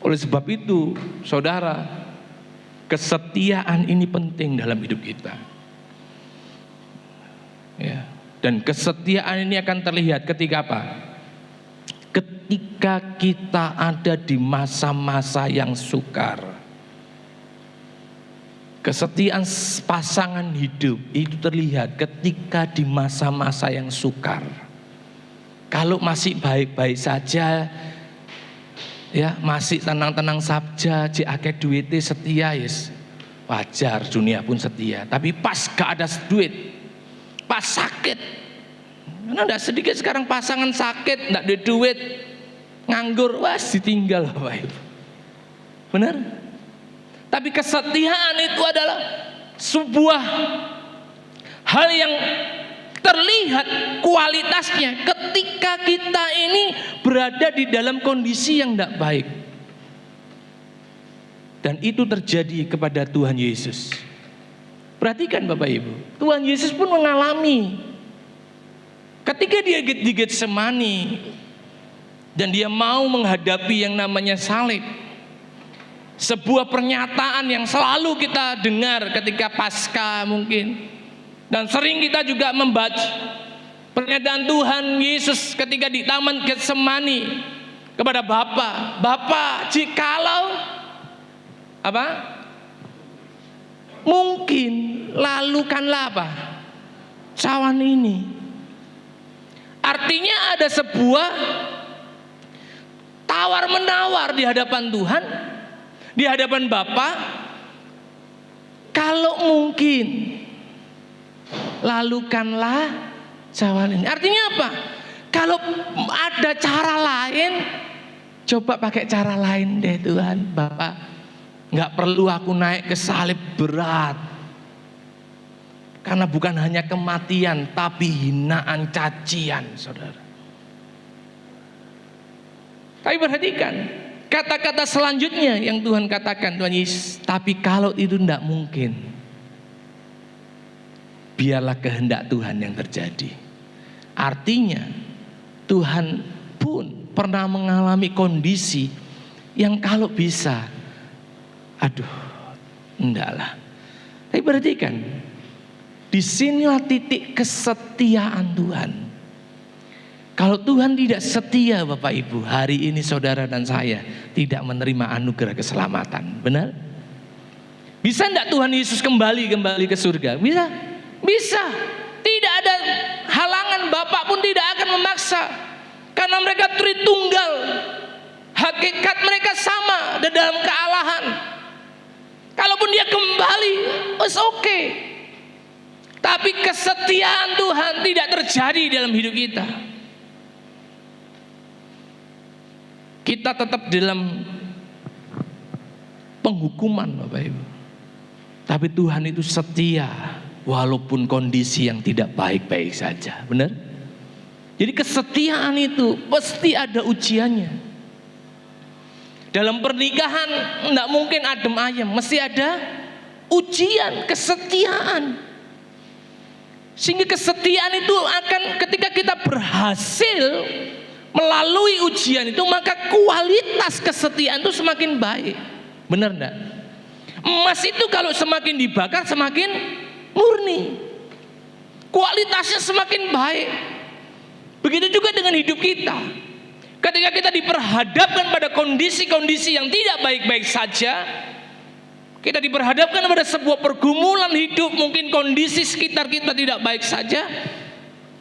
Oleh sebab itu, saudara, kesetiaan ini penting dalam hidup kita. Ya, dan kesetiaan ini akan terlihat ketika apa? Ketika kita ada di masa-masa yang sukar. Kesetiaan pasangan hidup itu terlihat ketika di masa-masa yang sukar. Kalau masih baik-baik saja, ya masih tenang-tenang saja, akeh duitnya setia, yes, wajar, dunia pun setia. Tapi pas gak ada duit, pas sakit, karena tidak sedikit sekarang pasangan sakit, tidak ada duit, nganggur, wah ditinggal Bapak Ibu. Benar? Tapi kesetiaan itu adalah sebuah hal yang terlihat kualitasnya ketika kita ini berada di dalam kondisi yang tidak baik. Dan itu terjadi kepada Tuhan Yesus. Perhatikan Bapak Ibu, Tuhan Yesus pun mengalami ketika dia di Getsemani dan dia mau menghadapi yang namanya salib. Sebuah pernyataan yang selalu kita dengar ketika Paskah mungkin. Dan sering kita juga membaca pernyataan Tuhan Yesus ketika di Taman Getsemani kepada Bapa. Bapa, jikalau apa? Mungkin lalukanlah apa? Cawan ini. Artinya ada sebuah tawar-menawar di hadapan Tuhan, di hadapan Bapa. Kalau mungkin lalukanlah cawan ini. Artinya apa? Kalau ada cara lain, coba pakai cara lain deh Tuhan. Bapak, nggak perlu aku naik ke salib berat. Karena bukan hanya kematian, tapi hinaan, cacian, saudara. Tapi perhatikan kata-kata selanjutnya yang Tuhan katakan, Tuhan Yesus. Tapi kalau itu tidak mungkin, biarlah kehendak Tuhan yang terjadi. Artinya Tuhan pun pernah mengalami kondisi yang kalau bisa, aduh, enggaklah. Tapi perhatikan, di sinilah titik kesetiaan Tuhan. Kalau Tuhan tidak setia Bapak Ibu, hari ini saudara dan saya tidak menerima anugerah keselamatan. Benar? Bisa enggak Tuhan Yesus kembali ke surga? Bisa? Bisa. Tidak ada halangan, Bapak pun tidak akan memaksa. Karena mereka Tritunggal. Hakikat mereka sama di dalam kealahan. Kalaupun dia kembali, it's okay. Tapi kesetiaan Tuhan tidak terjadi dalam hidup kita. Kita tetap dalam penghukuman Bapak Ibu. Tapi Tuhan itu setia walaupun kondisi yang tidak baik-baik saja. Benar? Jadi kesetiaan itu pasti ada ujiannya. Dalam pernikahan tidak mungkin adem ayem, mesti ada ujian kesetiaan. Sehingga kesetiaan itu akan, ketika kita berhasil melalui ujian itu, maka kualitas kesetiaan itu semakin baik. Benar enggak? Emas itu kalau semakin dibakar semakin murni, kualitasnya semakin baik. Begitu juga dengan hidup kita. Ketika kita diperhadapkan pada kondisi-kondisi yang tidak baik-baik saja, kita diperhadapkan pada sebuah pergumulan hidup, mungkin kondisi sekitar kita tidak baik saja,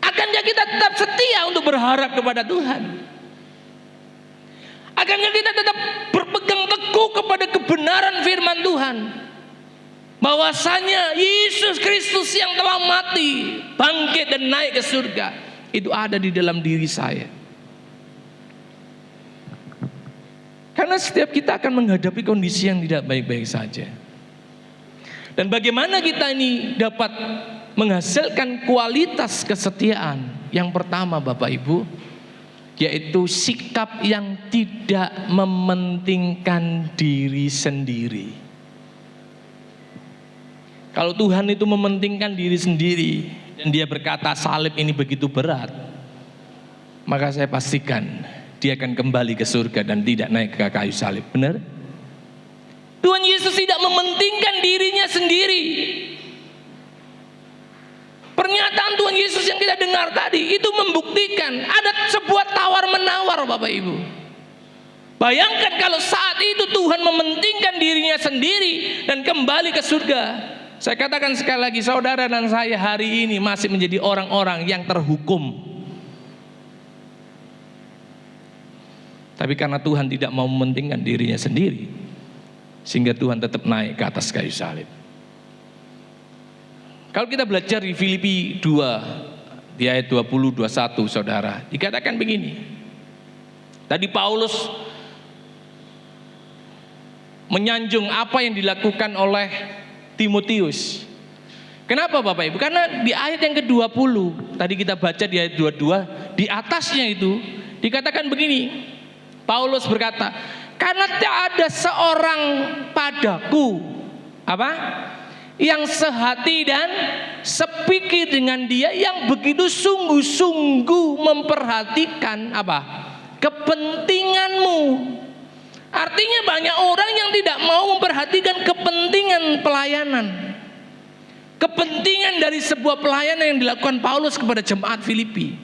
akankah kita tetap setia untuk berharap kepada Tuhan? Akankah kita tetap berpegang teguh kepada kebenaran firman Tuhan, bahwasanya Yesus Kristus yang telah mati, bangkit dan naik ke surga, itu ada di dalam diri saya? Karena setiap kita akan menghadapi kondisi yang tidak baik-baik saja. Dan bagaimana kita ini dapat menghasilkan kualitas kesetiaan? Yang pertama Bapak Ibu, yaitu sikap yang tidak mementingkan diri sendiri. Kalau Tuhan itu mementingkan diri sendiri dan Dia berkata salib ini begitu berat, maka saya pastikan Dia akan kembali ke surga dan tidak naik ke kayu salib. Benar? Tuhan Yesus tidak mementingkan dirinya sendiri. Pernyataan Tuhan Yesus yang kita dengar tadi itu membuktikan ada sebuah tawar-menawar Bapak Ibu. Bayangkan kalau saat itu Tuhan mementingkan dirinya sendiri dan kembali ke surga. Saya katakan sekali lagi, saudara dan saya hari ini masih menjadi orang-orang yang terhukum. Tapi karena Tuhan tidak mau mementingkan dirinya sendiri, sehingga Tuhan tetap naik ke atas kayu salib. Kalau kita belajar di Filipi 2 di ayat 20-21 saudara, dikatakan begini. Tadi Paulus menyanjung apa yang dilakukan oleh Timotius. Kenapa Bapak Ibu? Karena di ayat yang ke-20, tadi kita baca di ayat 22, di atasnya itu dikatakan begini. Paulus berkata, karena tak ada seorang padaku yang sehati dan sepikir dengan dia, yang begitu sungguh-sungguh memperhatikan kepentinganmu. Artinya banyak orang yang tidak mau memperhatikan kepentingan pelayanan, kepentingan dari sebuah pelayanan yang dilakukan Paulus kepada jemaat Filipi.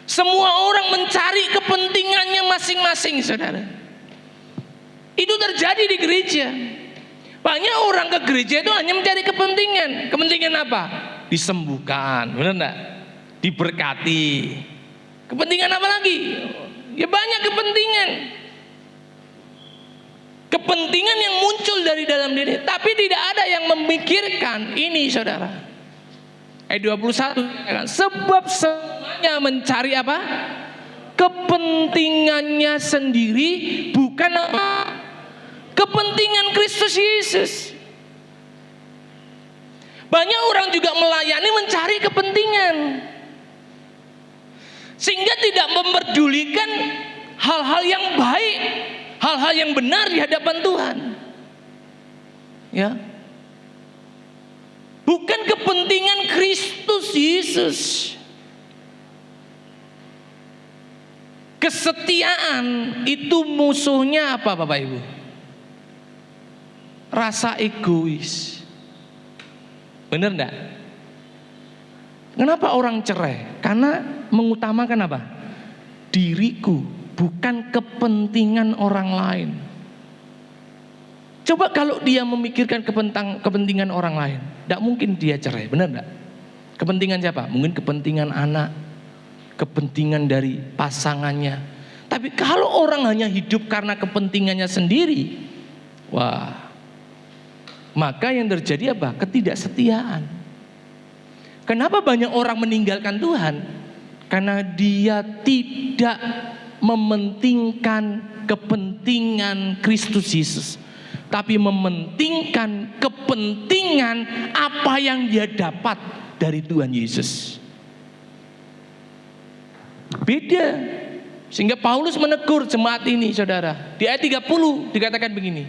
Semua orang mencari kepentingannya masing-masing, saudara. Itu terjadi di gereja. Banyak orang ke gereja itu hanya mencari kepentingan. Kepentingan apa? Disembuhkan, benar enggak? Diberkati. Kepentingan apa lagi? Ya banyak kepentingan. Kepentingan yang muncul dari dalam diri, tapi tidak ada yang memikirkan ini, saudara. Ayat 21, sebab semuanya mencari kepentingannya sendiri, bukan kepentingan Kristus Yesus. Banyak orang juga melayani mencari kepentingan, sehingga tidak memperdulikan hal-hal yang baik, hal-hal yang benar di hadapan Tuhan. Ya. Bukan kepentingan Kristus Yesus. Kesetiaan itu musuhnya apa Bapak Ibu? Rasa egois. Benar enggak? Kenapa orang cerai? Karena mengutamakan apa? Diriku, bukan kepentingan orang lain. Coba kalau dia memikirkan kepentingan orang lain, tidak mungkin dia cerai, benar enggak? Kepentingan siapa? Mungkin kepentingan anak, kepentingan dari pasangannya. Tapi kalau orang hanya hidup karena kepentingannya sendiri, wah, maka yang terjadi apa? Ketidaksetiaan. Kenapa banyak orang meninggalkan Tuhan? Karena dia tidak mementingkan kepentingan Kristus Yesus, tapi mementingkan kepentingan apa yang dia dapat dari Tuhan Yesus. Beda. Sehingga Paulus menegur jemaat ini, saudara. Di ayat 30 dikatakan begini.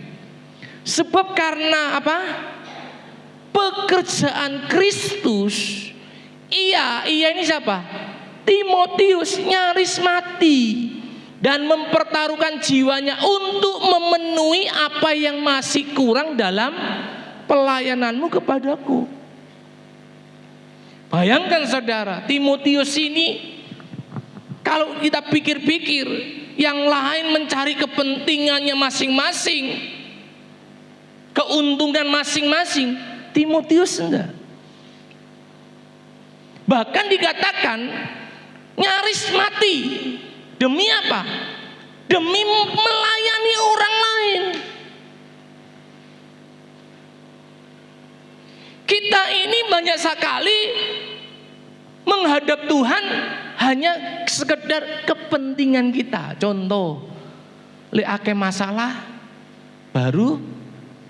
Sebab karena apa? Pekerjaan Kristus, ia ini siapa? Timotius nyaris mati dan mempertaruhkan jiwanya untuk memenuhi apa yang masih kurang dalam pelayananmu kepadaku. Bayangkan saudara, Timotius ini kalau kita pikir-pikir, yang lain mencari kepentingannya masing-masing, keuntungan masing-masing, Timotius enggak. Bahkan dikatakan nyaris mati. Demi apa? Demi melayani orang lain. Kita ini banyak sekali menghadap Tuhan hanya sekedar kepentingan kita. Contoh, liake masalah baru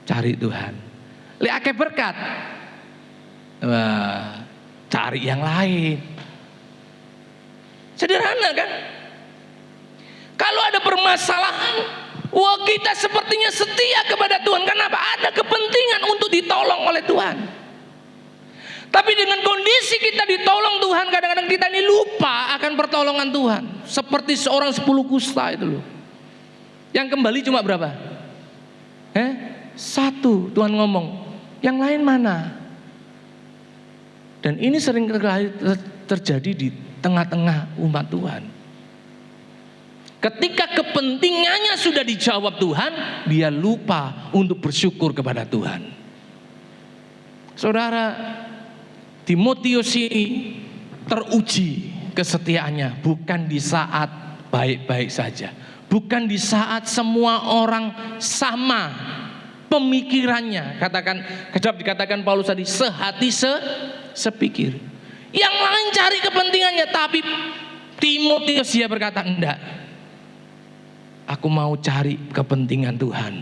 cari Tuhan. Liake berkat, cari yang lain. Sederhana kan? Kalau ada permasalahan, wah kita sepertinya setia kepada Tuhan. Kenapa? Ada kepentingan untuk ditolong oleh Tuhan. Tapi dengan kondisi kita ditolong Tuhan, kadang-kadang kita ini lupa akan pertolongan Tuhan. Seperti seorang 10 kusta itu loh. Yang kembali cuma berapa? 1. Tuhan ngomong, yang lain mana? Dan ini sering terjadi di tengah-tengah umat Tuhan. Ketika kepentingannya sudah dijawab Tuhan, dia lupa untuk bersyukur kepada Tuhan. Saudara, Timotius ini teruji kesetiaannya bukan di saat baik-baik saja, bukan di saat semua orang sama pemikirannya. Dikatakan Paulus tadi, sehati sepikir. Yang lain cari kepentingannya, tapi Timotius dia berkata, enggak, aku mau cari kepentingan Tuhan.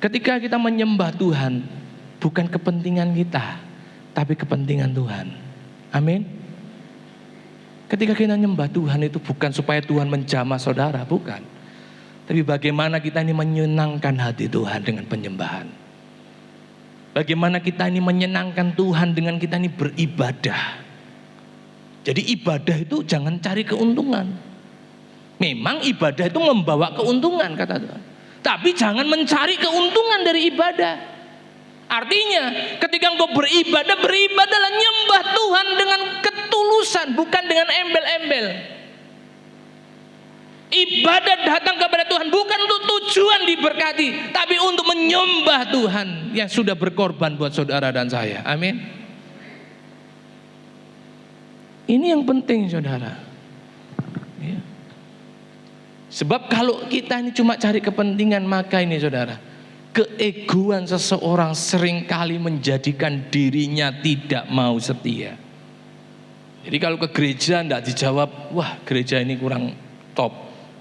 Ketika kita menyembah Tuhan, bukan kepentingan kita, tapi kepentingan Tuhan. Amin. Ketika kita menyembah Tuhan itu bukan supaya Tuhan menjamah saudara, bukan. Tapi bagaimana kita ini menyenangkan hati Tuhan dengan penyembahan. Bagaimana kita ini menyenangkan Tuhan dengan kita ini beribadah. Jadi ibadah itu jangan cari keuntungan. Memang ibadah itu membawa keuntungan kata Tuhan. Tapi jangan mencari keuntungan dari ibadah. Artinya ketika engkau beribadahlah nyembah Tuhan dengan ketulusan, bukan dengan embel-embel. Ibadah datang kepada Tuhan bukan untuk tujuan diberkati, tapi untuk menyembah Tuhan yang sudah berkorban buat saudara dan saya. Amin. Ini yang penting saudara. Ya. Sebab kalau kita ini cuma cari kepentingan, maka ini saudara, keegoan seseorang seringkali menjadikan dirinya tidak mau setia. Jadi kalau ke gereja tidak dijawab, wah gereja ini kurang top,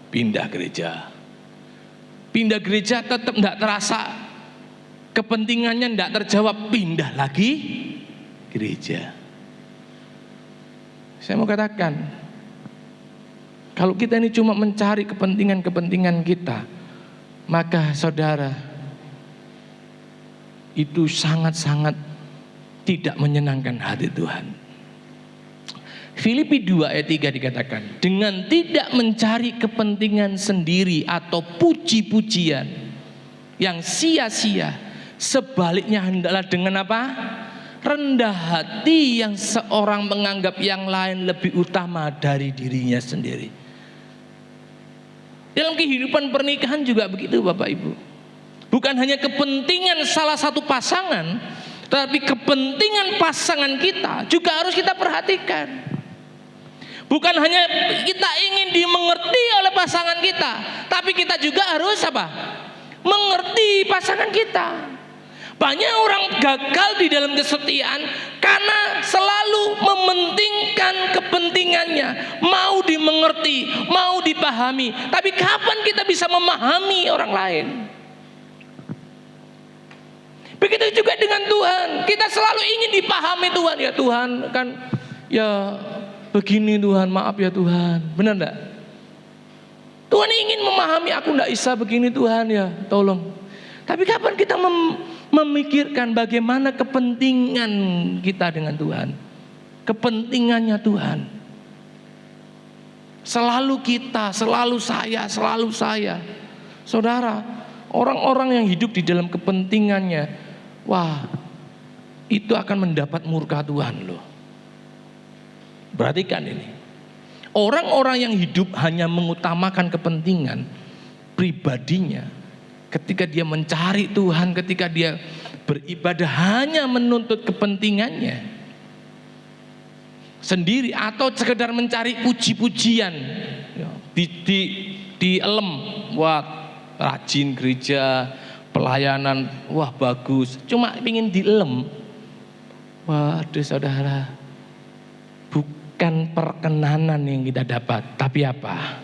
pindah gereja. Pindah gereja tetap tidak terasa, kepentingannya tidak terjawab, pindah lagi gereja. Saya mau katakan, kalau kita ini cuma mencari kepentingan-kepentingan kita, maka saudara, itu sangat-sangat tidak menyenangkan hati Tuhan. Filipi 2 ayat 3 dikatakan, dengan tidak mencari kepentingan sendiri atau puji-pujian yang sia-sia, sebaliknya hendaklah dengan apa? Rendah hati yang seorang menganggap yang lain lebih utama dari dirinya sendiri. Dalam kehidupan pernikahan juga begitu Bapak Ibu. Bukan hanya kepentingan salah satu pasangan, tapi kepentingan pasangan kita juga harus kita perhatikan. Bukan hanya kita ingin dimengerti oleh pasangan kita, tapi kita juga harus apa? Mengerti pasangan kita. Banyak orang gagal di dalam kesetiaan karena selalu mementingkan kepentingannya, mau dimengerti, mau dipahami. Tapi kapan kita bisa memahami orang lain? Begitu juga dengan Tuhan. Kita selalu ingin dipahami Tuhan. Ya Tuhan kan, ya begini Tuhan, maaf ya Tuhan. Benar enggak? Tuhan ingin memahami, aku enggak bisa begini Tuhan ya, tolong. Tapi kapan kita memikirkan bagaimana kepentingan kita dengan Tuhan? Kepentingannya Tuhan. Selalu kita, selalu saya. Saudara, orang-orang yang hidup di dalam kepentingannya, wah, itu akan mendapat murka Tuhan loh. Perhatikan ini. Orang-orang yang hidup hanya mengutamakan kepentingan pribadinya, ketika dia mencari Tuhan, ketika dia beribadah hanya menuntut kepentingannya sendiri atau sekedar mencari puji-pujian, di elem, wah rajin gereja, pelayanan, wah bagus, cuma ingin dielem. Waduh saudara, bukan perkenanan yang kita dapat, tapi apa?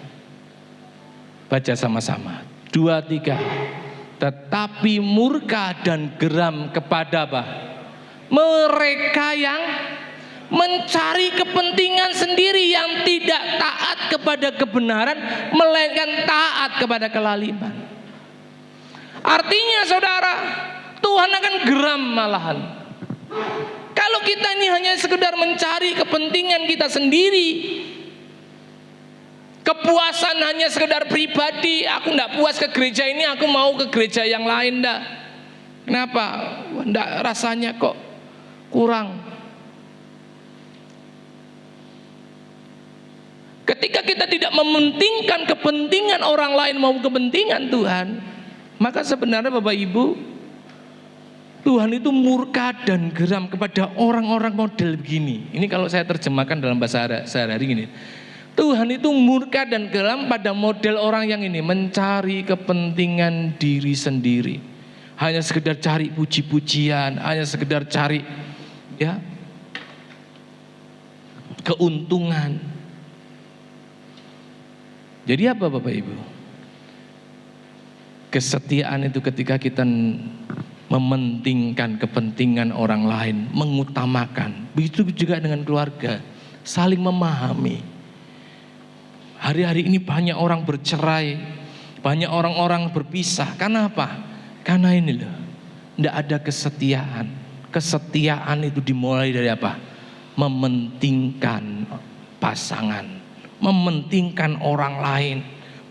Baca sama-sama. 2, 3. Tetapi murka dan geram kepada apa? Mereka yang mencari kepentingan sendiri, yang tidak taat kepada kebenaran, melainkan taat kepada kelaliman. Artinya saudara, Tuhan akan geram malahan. Kalau kita ini hanya sekedar mencari kepentingan kita sendiri, kepuasan hanya sekedar pribadi, aku enggak puas ke gereja ini, aku mau ke gereja yang lain enggak. Kenapa? Enggak, rasanya kok kurang. Ketika kita tidak mementingkan kepentingan orang lain maupun kepentingan Tuhan, maka sebenarnya Bapak Ibu, Tuhan itu murka dan geram kepada orang-orang model begini. Ini kalau saya terjemahkan dalam bahasa sehari-hari gini. Tuhan itu murka dan geram pada model orang yang ini, mencari kepentingan diri sendiri. Hanya sekedar cari puji-pujian, hanya sekedar cari ya keuntungan. Jadi apa Bapak Ibu? Kesetiaan itu ketika kita mementingkan kepentingan orang lain, mengutamakan. Begitu juga dengan keluarga, saling memahami. Hari-hari ini banyak orang bercerai, banyak orang-orang berpisah. Karena apa? Karena ini loh, tidak ada kesetiaan. Kesetiaan itu dimulai dari apa? Mementingkan pasangan, mementingkan orang lain.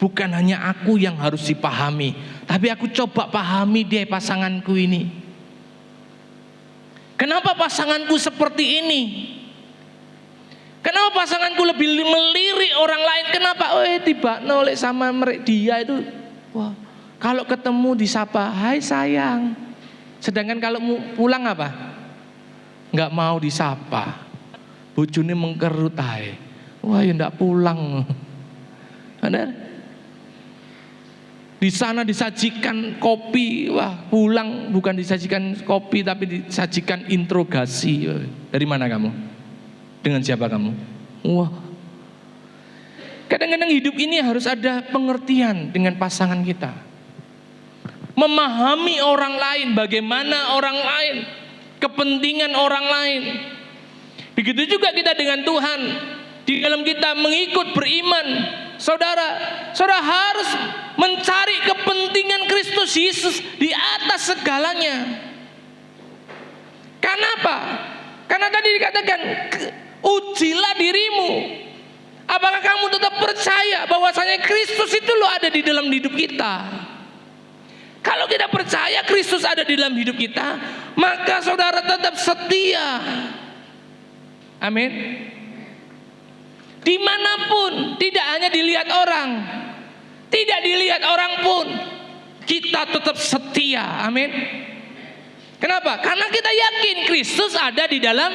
Bukan hanya aku yang harus dipahami, tapi aku coba pahami dia pasanganku ini. Kenapa pasanganku seperti ini? Kenapa pasanganku lebih melirik orang lain? Kenapa? Tiba nolek sama dia itu, wah, kalau ketemu disapa, hai sayang. Sedangkan kalau pulang apa? Nggak mau disapa. Bojone mengkerut ae. Wah, ya nggak pulang. Benar? Di sana disajikan kopi, wah pulang bukan disajikan kopi tapi disajikan interogasi. Dari mana kamu? Dengan siapa kamu? Wah. Kadang-kadang hidup ini harus ada pengertian dengan pasangan kita. Memahami orang lain, bagaimana orang lain, kepentingan orang lain. Begitu juga kita dengan Tuhan. Di dalam kita mengikut beriman, saudara harus mencari kepentingan Kristus Yesus di atas segalanya. Karena apa? Karena tadi dikatakan, ujilah dirimu. Apakah kamu tetap percaya bahwasanya Kristus itu loh ada di dalam hidup kita? Kalau kita percaya Kristus ada di dalam hidup kita, maka saudara tetap setia. Amin. Dimanapun, tidak hanya dilihat orang, tidak dilihat orang pun, kita tetap setia. Amin. Kenapa? Karena kita yakin Kristus ada di dalam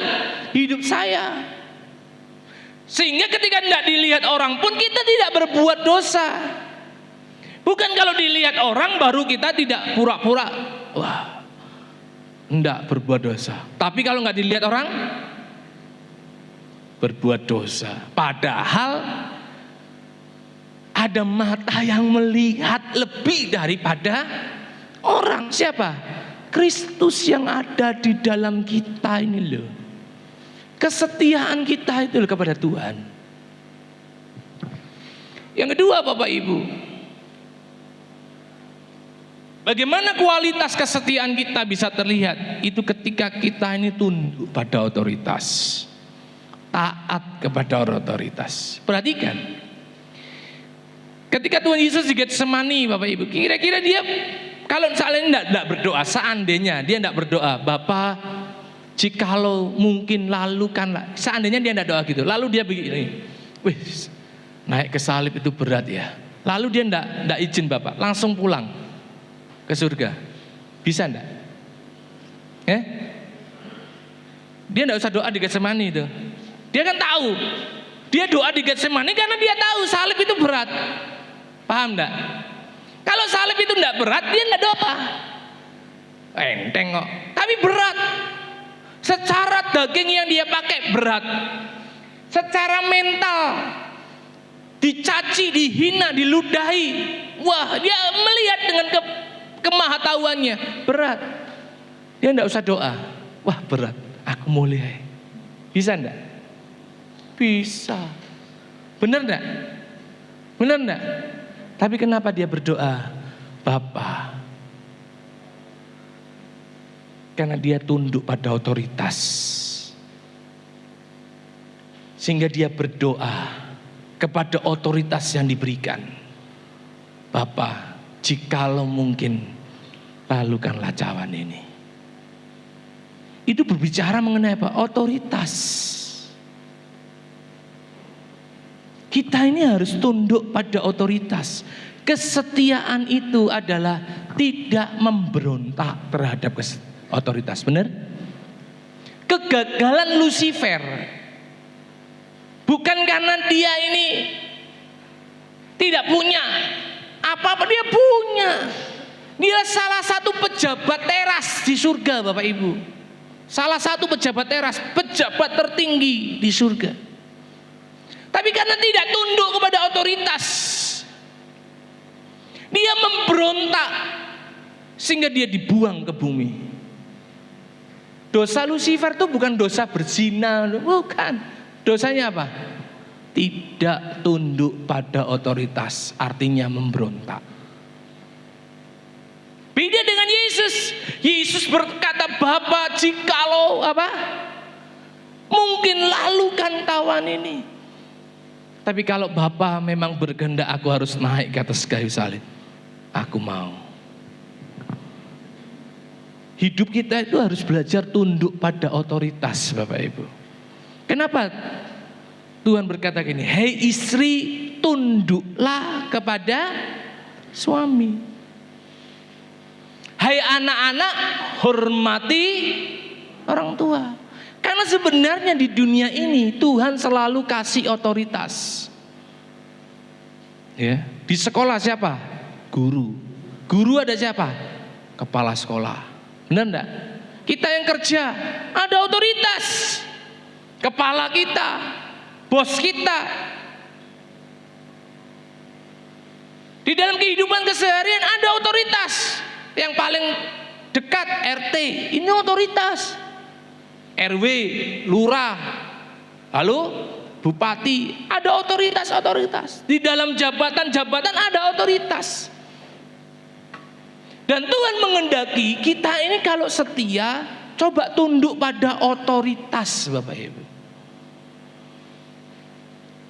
hidup saya. Sehingga ketika tidak dilihat orang pun, kita tidak berbuat dosa. Bukan kalau dilihat orang baru kita tidak pura-pura, wah, tidak berbuat dosa. Tapi kalau nggak dilihat orang, berbuat dosa. Padahal ada mata yang melihat lebih daripada orang. Siapa? Kristus yang ada di dalam kita ini loh. Kesetiaan kita itu loh kepada Tuhan. Yang kedua Bapak Ibu, bagaimana kualitas kesetiaan kita bisa terlihat? Itu ketika kita ini tunduk pada otoritas, taat kepada otoritas. Perhatikan, ketika Tuhan Yesus di Getsemani Bapak Ibu, kira-kira dia kalau misalnya tidak berdoa, seandainya dia tidak berdoa, Bapa, jikalau mungkin lalukanlah, seandainya dia tidak doa gitu, lalu dia begini, wih, naik ke salib itu berat ya, lalu dia tidak izin Bapak, langsung pulang ke surga, bisa enggak? Dia tidak usah doa di Getsemani itu, dia kan tahu, dia doa di Getsemani karena dia tahu salib itu berat, paham enggak? Kalau salib itu tidak berat, dia tidak doa. Enteng kok. Tapi berat. Secara daging yang dia pakai berat. Secara mental. Dicaci, dihina, diludahi. Wah, dia melihat dengan kemahatauannya. Berat. Dia tidak usah doa. Wah, berat. Aku mulai. Bisa enggak? Bisa. Benar enggak? Benar enggak? Tapi kenapa dia berdoa, Bapa? Karena dia tunduk pada otoritas. Sehingga dia berdoa kepada otoritas yang diberikan. Bapa, jikalau mungkin lalukanlah cawan ini. Itu berbicara mengenai apa? Otoritas. Kita ini harus tunduk pada otoritas. Kesetiaan itu adalah tidak memberontak terhadap otoritas. Benar? Kegagalan Lucifer bukan karena dia ini tidak punya apa-apa, dia punya. Dia salah satu pejabat teras di surga Bapak Ibu. Salah satu pejabat teras, pejabat tertinggi di surga. Tapi karena tidak tunduk kepada otoritas, dia memberontak sehingga dia dibuang ke bumi. Dosa Lucifer itu bukan dosa berzina, bukan. Dosanya apa? Tidak tunduk pada otoritas, artinya memberontak. Beda dengan Yesus. Yesus berkata, Bapa, jikalau apa? Mungkin lalukan tawan ini. Tapi kalau Bapa memang berkehendak aku harus naik ke atas kayu salib, aku mau. Hidup kita itu harus belajar tunduk pada otoritas Bapak Ibu. Kenapa Tuhan berkata gini, hei istri tunduklah kepada suami. Hai anak-anak hormati orang tua. Karena sebenarnya di dunia ini Tuhan selalu kasih otoritas. Ya, di sekolah siapa? Guru. Guru ada siapa? Kepala sekolah. Benar enggak? Kita yang kerja ada otoritas. Kepala kita, bos kita. Di dalam kehidupan keseharian ada otoritas. Yang paling dekat RT, ini otoritas. RW, lurah, lalu bupati, ada otoritas. Di dalam jabatan-jabatan ada otoritas. Dan Tuhan menghendaki kita ini kalau setia, coba tunduk pada otoritas Bapak Ibu.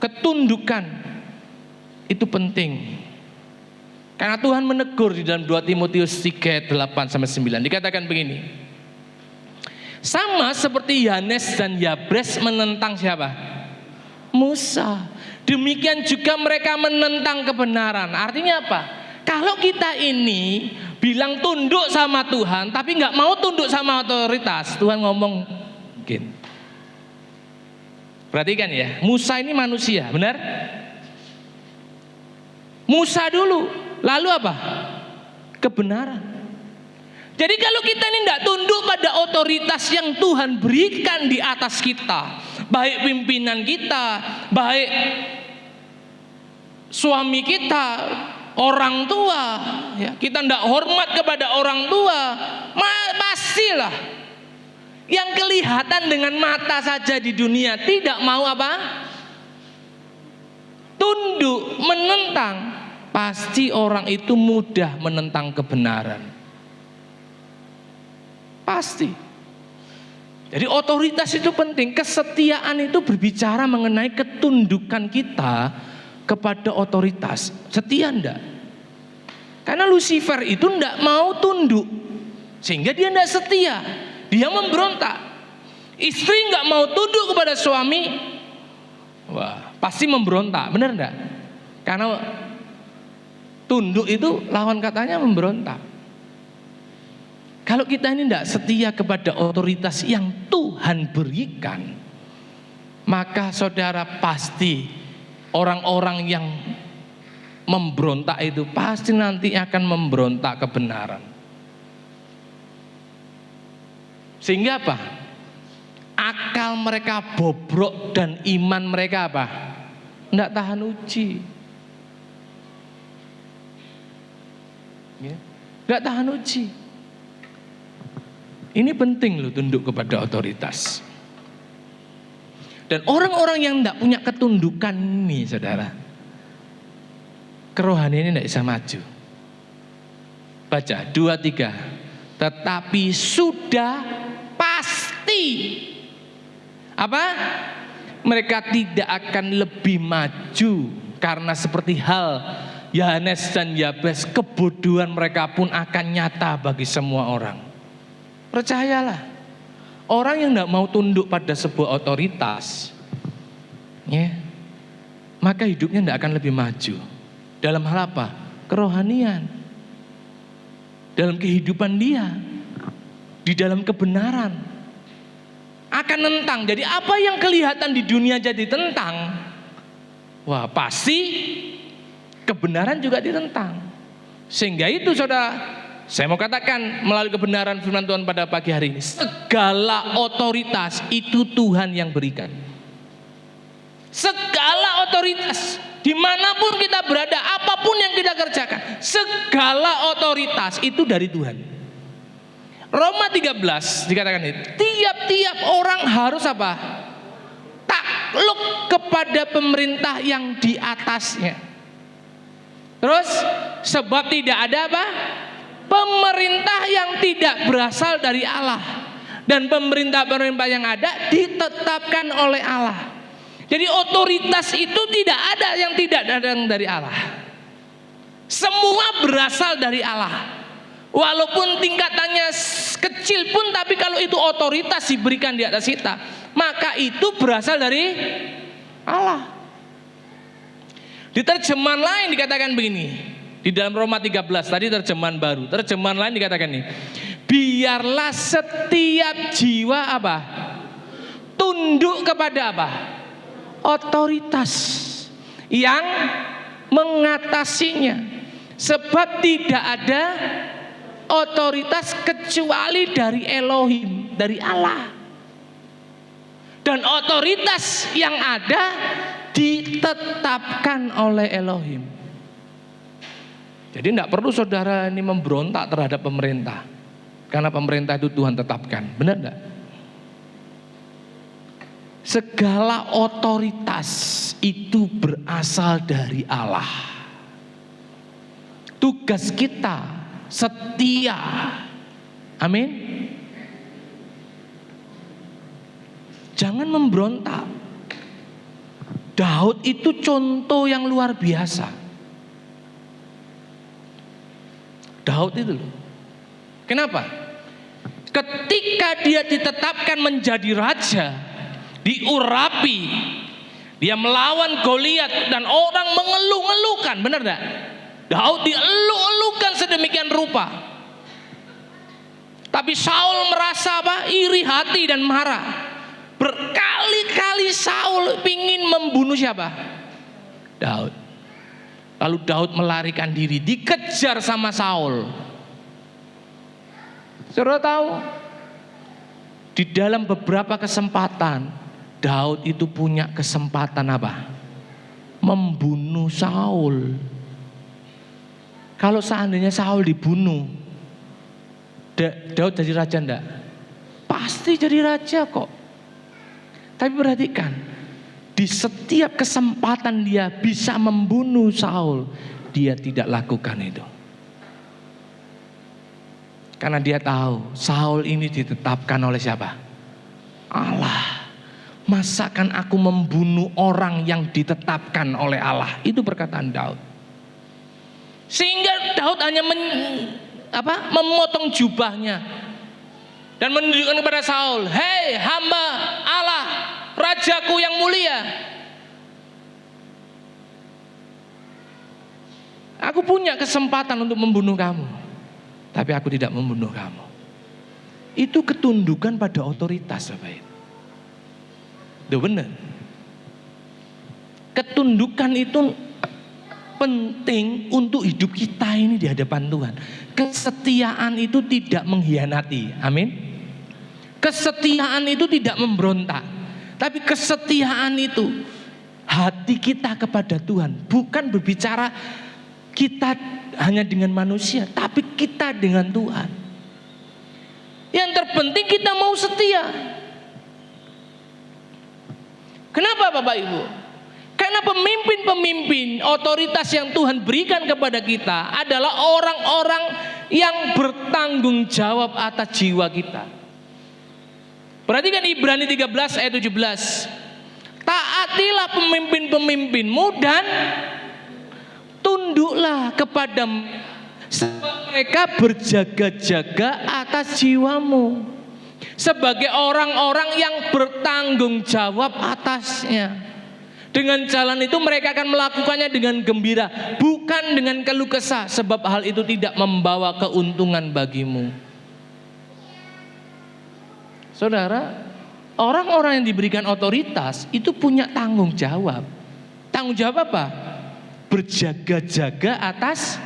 Ketundukan itu penting. Karena Tuhan menegur di dalam 2 Timotius 3:8-9 dikatakan begini. Sama seperti Yanes dan Yabres menentang siapa? Musa. Demikian juga mereka menentang kebenaran. Artinya apa? Kalau kita ini bilang tunduk sama Tuhan tapi nggak mau tunduk sama otoritas, Tuhan ngomong gini. Perhatikan ya, Musa ini manusia, benar? Musa dulu, lalu apa? Kebenaran. Jadi kalau kita ini tidak tunduk pada otoritas yang Tuhan berikan di atas kita, baik pimpinan kita, baik suami kita, orang tua, ya, kita tidak hormat kepada orang tua, pastilah yang kelihatan dengan mata saja di dunia tidak mau apa? Tunduk, menentang. Pasti orang itu mudah menentang kebenaran. Pasti. Jadi otoritas itu penting. Kesetiaan itu berbicara mengenai ketundukan kita kepada otoritas. Setia enggak? Karena Lucifer itu enggak mau tunduk, sehingga dia enggak setia. Dia memberontak. Istri enggak mau tunduk kepada suami, wah, pasti memberontak, benar enggak? Karena tunduk itu lawan katanya memberontak. Kalau kita ini enggak setia kepada otoritas yang Tuhan berikan, maka saudara pasti orang-orang yang memberontak itu pasti nanti akan memberontak kebenaran. Sehingga apa? Akal mereka bobrok dan iman mereka apa? Tidak tahan uji. Tidak tahan uji. Ini penting loh, tunduk kepada otoritas. Dan orang-orang yang tidak punya ketundukan ini, saudara, kerohanian ini tidak bisa maju. Baca 2-3. Tetapi sudah pasti apa? Mereka tidak akan lebih maju, karena seperti hal Yanes dan Yabes, kebodohan mereka pun akan nyata bagi semua orang. Percayalah, orang yang tidak mau tunduk pada sebuah otoritas, ya, maka hidupnya tidak akan lebih maju. Dalam hal apa? Kerohanian. Dalam kehidupan dia, di dalam kebenaran, akan nentang. Jadi apa yang kelihatan di dunia jadi tentang, wah pasti kebenaran juga ditentang. Sehingga itu saudara, saya mau katakan melalui kebenaran firman Tuhan pada pagi hari ini, segala otoritas itu Tuhan yang berikan. Segala otoritas, dimanapun kita berada, apapun yang kita kerjakan, segala otoritas itu dari Tuhan. Roma 13 dikatakan ini, tiap-tiap orang harus apa? Takluk kepada pemerintah yang di atasnya. Terus, sebab tidak ada apa? Pemerintah yang tidak berasal dari Allah, dan pemerintah-pemerintah yang ada ditetapkan oleh Allah. Jadi otoritas itu tidak ada yang tidak datang dari Allah. Semua berasal dari Allah. Walaupun tingkatannya kecil pun, tapi kalau itu otoritas diberikan di atas kita, maka itu berasal dari Allah. Di terjemahan lain dikatakan begini. Di dalam Roma 13 tadi terjemahan baru. Terjemahan lain dikatakan ini, biarlah setiap jiwa apa? Tunduk kepada apa? Otoritas yang mengatasinya. Sebab tidak ada otoritas kecuali dari Elohim, dari Allah. Dan otoritas yang ada ditetapkan oleh Elohim. Jadi tidak perlu saudara ini memberontak terhadap pemerintah, karena pemerintah itu Tuhan tetapkan. Benar tidak? Segala otoritas itu berasal dari Allah. Tugas kita setia. Amin. Jangan memberontak. Daud itu contoh yang luar biasa. Daud itu loh. Kenapa? Ketika dia ditetapkan menjadi raja, diurapi, dia melawan Goliat dan orang mengeluh-elukan, benar enggak? Daud dielu-elukan sedemikian rupa. Tapi Saul merasa apa? Iri hati dan marah. Berkali-kali Saul ingin membunuh siapa? Daud. Lalu Daud melarikan diri, dikejar sama Saul. Saudara tahu, di dalam beberapa kesempatan Daud itu punya kesempatan apa? Membunuh Saul. Kalau seandainya Saul dibunuh, Daud jadi raja enggak? Pasti jadi raja kok. Tapi perhatikan, di setiap kesempatan dia bisa membunuh Saul, dia tidak lakukan itu. Karena dia tahu Saul ini ditetapkan oleh siapa? Allah. Masakan aku membunuh orang yang ditetapkan oleh Allah? Itu perkataan Daud. Sehingga Daud hanya memotong jubahnya dan menunjukkan kepada Saul, "Hei hamba Allah, rajaku yang mulia, aku punya kesempatan untuk membunuh kamu, tapi aku tidak membunuh kamu." Itu ketundukan pada otoritas, Bapak Ibu. Itu benar. Ketundukan itu penting untuk hidup kita ini di hadapan Tuhan. Kesetiaan itu tidak mengkhianati. Amin. Kesetiaan itu tidak memberontak. Tapi kesetiaan itu hati kita kepada Tuhan. Bukan berbicara kita hanya dengan manusia, tapi kita dengan Tuhan. Yang terpenting kita mau setia. Kenapa Bapak Ibu? Karena pemimpin-pemimpin otoritas yang Tuhan berikan kepada kita adalah orang-orang yang bertanggung jawab atas jiwa kita. Perhatikan Ibrani 13 ayat 17. Taatilah pemimpin-pemimpinmu dan tunduklah kepada mereka, berjaga-jaga atas jiwamu. Sebagai orang-orang yang bertanggung jawab atasnya. Dengan jalan itu mereka akan melakukannya dengan gembira, bukan dengan keluh kesah, sebab hal itu tidak membawa keuntungan bagimu. Saudara, orang-orang yang diberikan otoritas itu punya tanggung jawab. Tanggung jawab apa? Berjaga-jaga atas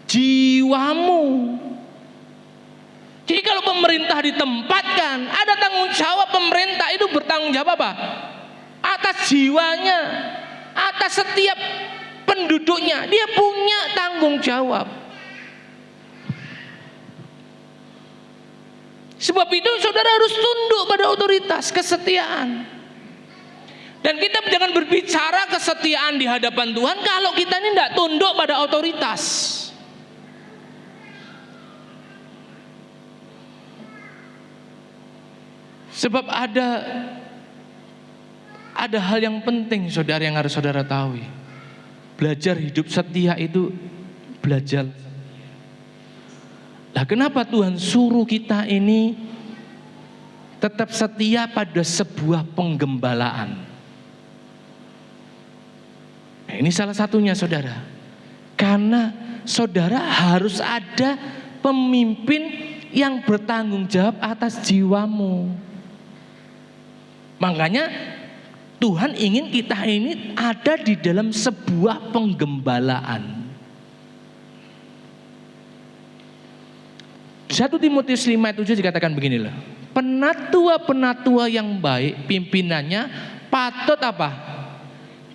jiwamu. Jadi kalau pemerintah ditempatkan, ada tanggung jawab pemerintah itu bertanggung jawab apa? Atas jiwanya, atas setiap penduduknya, dia punya tanggung jawab. Sebab itu saudara harus tunduk pada otoritas, kesetiaan. Dan kita jangan berbicara kesetiaan di hadapan Tuhan kalau kita ini tidak tunduk pada otoritas. Sebab ada hal yang penting saudara yang harus saudara tahu. Belajar hidup setia itu belajar. Nah, kenapa Tuhan suruh kita ini tetap setia pada sebuah penggembalaan? Nah, ini salah satunya saudara. Karena saudara harus ada pemimpin yang bertanggung jawab atas jiwamu. Makanya Tuhan ingin kita ini ada di dalam sebuah penggembalaan. 1 Timotius 5 ayat 7 dikatakan begini loh. Penatua-penatua yang baik pimpinannya patut apa?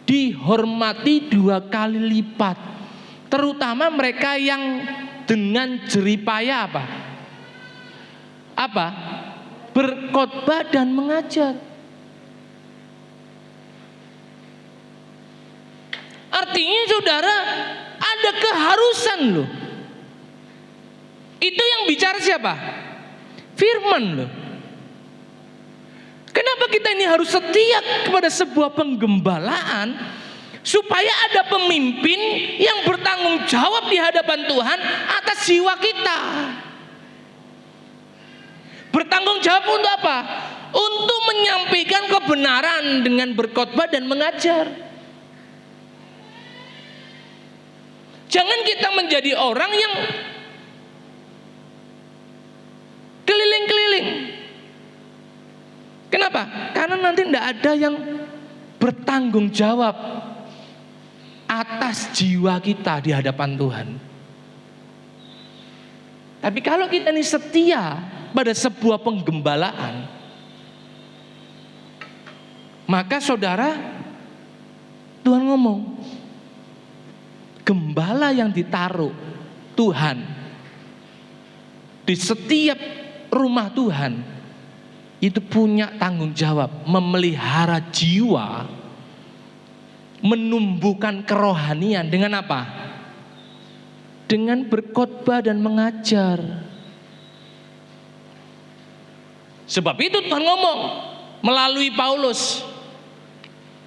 Dihormati 2 kali lipat. Terutama mereka yang dengan jeripaya apa? Apa? Berkhotbah dan mengajar. Artinya saudara ada keharusan loh. Itu yang bicara siapa? Firman loh. Kenapa kita ini harus setia kepada sebuah penggembalaan? Supaya ada pemimpin yang bertanggung jawab di hadapan Tuhan atas jiwa kita. Bertanggung jawab untuk apa? Untuk menyampaikan kebenaran dengan berkhotbah dan mengajar. Jangan kita menjadi orang yang keliling-keliling. Kenapa? Karena nanti tidak ada yang bertanggung jawab atas jiwa kita di hadapan Tuhan. Tapi kalau kita ini setia pada sebuah penggembalaan, maka saudara, Tuhan ngomong, gembala yang ditaruh Tuhan, di setiap rumah Tuhan itu punya tanggung jawab memelihara jiwa, menumbuhkan kerohanian dengan apa? Dengan berkhotbah dan mengajar. Sebab itu Tuhan ngomong melalui Paulus,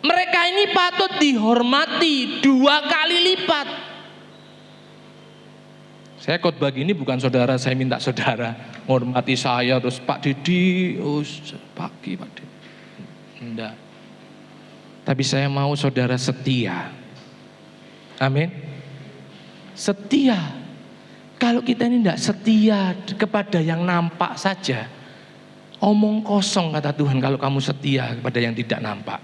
mereka ini patut dihormati 2 kali lipat. Saya khotbah gini bukan saudara, saya minta saudara menghormati saya terus Pak Didi, pagi Pak Didi. Enggak. Tapi saya mau saudara setia. Amin. Setia. Kalau kita ini tidak setia kepada yang nampak saja, omong kosong kata Tuhan kalau kamu setia kepada yang tidak nampak.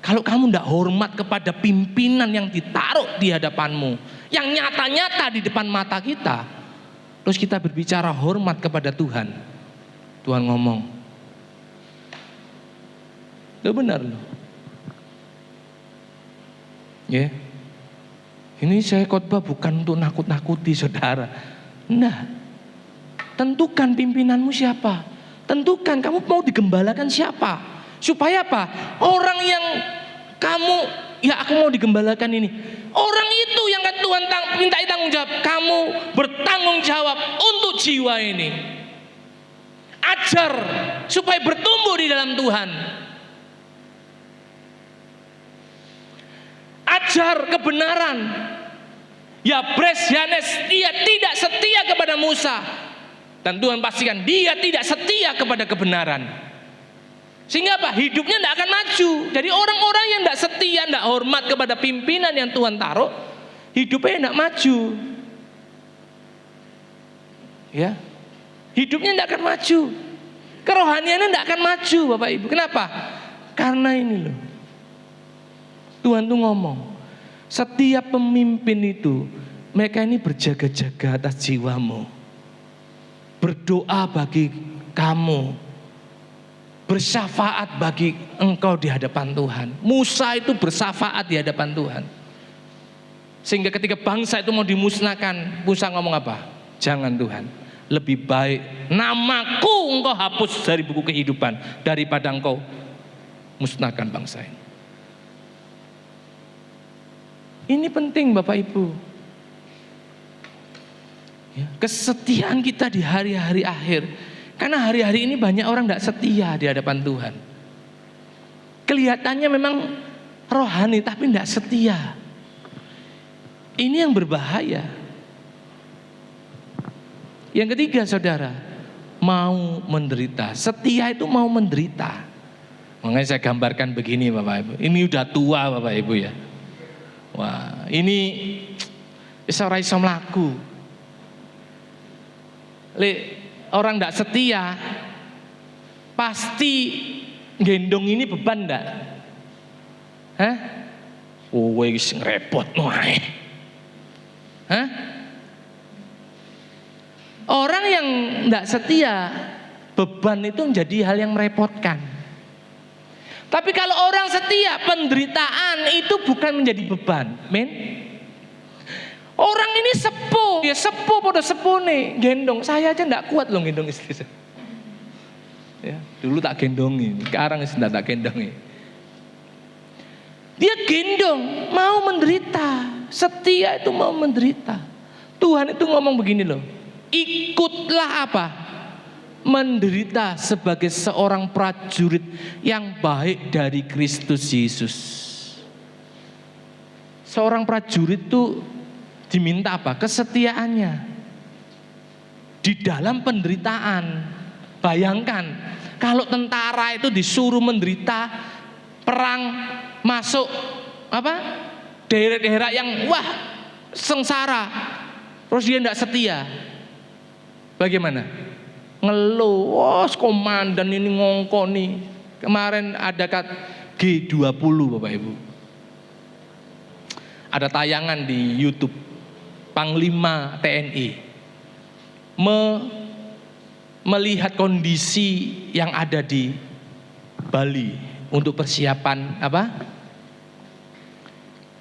Kalau kamu tidak hormat kepada pimpinan yang ditaruh di hadapanmu, yang nyata-nyata di depan mata kita, terus kita berbicara hormat kepada Tuhan, Tuhan ngomong, itu benar loh. Ya, ini saya khotbah bukan untuk nakut-nakuti saudara. Nah, tentukan pimpinanmu siapa. Tentukan kamu mau digembalakan siapa. Supaya apa? Orang yang kamu, ya aku mau digembalakan ini, orang itu yang kan Tuhan minta tanggung jawab. Kamu bertanggung jawab untuk jiwa ini. Ajar supaya bertumbuh di dalam Tuhan. Ajar kebenaran. Yabres Yanes, dia tidak setia kepada Musa, dan Tuhan pastikan dia tidak setia kepada kebenaran. Sehingga apa? Hidupnya tidak akan maju. Jadi orang-orang yang tidak setia, tidak hormat kepada pimpinan yang Tuhan taruh, hidupnya tidak maju. Ya, hidupnya tidak akan maju. Kerohaniannya tidak akan maju, Bapak Ibu. Kenapa? Karena ini loh, Tuhan tuh ngomong, setiap pemimpin itu, mereka ini berjaga-jaga atas jiwamu, berdoa bagi kamu, bersyafaat bagi engkau di hadapan Tuhan. Musa itu bersyafaat di hadapan Tuhan. Sehingga ketika bangsa itu mau dimusnahkan, Musa ngomong apa? Jangan Tuhan, lebih baik namaku engkau hapus dari buku kehidupan daripada engkau musnahkan bangsa ini. Ini penting Bapak Ibu. Ya, kesetiaan kita di hari-hari akhir. Karena hari-hari ini banyak orang tidak setia di hadapan Tuhan. Kelihatannya memang rohani tapi tidak setia. Ini yang berbahaya. Yang ketiga saudara, mau menderita. Setia itu mau menderita. Makanya saya gambarkan begini Bapak Ibu. Ini udah tua Bapak Ibu ya. Wah, ini ora iso mlaku. Orang tidak setia pasti gendong ini beban enggak? Hah? Oh, wis ngrepot wae. Hah? Orang yang tidak setia, beban itu menjadi hal yang merepotkan. Tapi kalau orang setia, penderitaan itu bukan menjadi beban. Men. Orang ini sepuh, ya sepuh pada sepuh nih, gendong. Saya aja enggak kuat loh gendong istri saya. Ya, dulu tak gendongi, sekarang sudah tak gendongi. Dia gendong, mau menderita. Setia itu mau menderita. Tuhan itu ngomong begini loh, ikutlah apa? Menderita sebagai seorang prajurit yang baik dari Kristus Yesus. Seorang prajurit itu diminta apa? Kesetiaannya di dalam penderitaan. Bayangkan kalau tentara itu disuruh menderita perang, masuk apa? Daerah-daerah yang wah sengsara, terus dia tidak setia. Bagaimana? Ngeluh, wah komandan ini ngongkoni. Kemarin ada G20 Bapak Ibu. Ada tayangan di YouTube. Panglima TNI melihat kondisi yang ada di Bali untuk persiapan apa?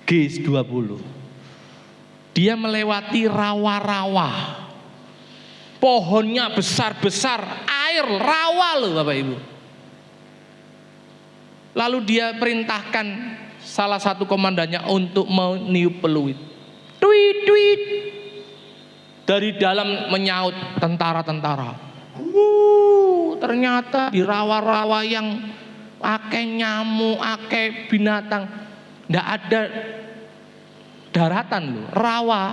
G20. Dia melewati rawa-rawa. Pohonnya besar-besar, air rawa loh Bapak Ibu. Lalu dia perintahkan salah satu komandannya untuk meniup peluit. Tweet, tweet. Dari dalam menyaut tentara-tentara. Ternyata di rawa-rawa yang akeh nyamuk, akeh binatang, ndak ada daratan loh, rawa.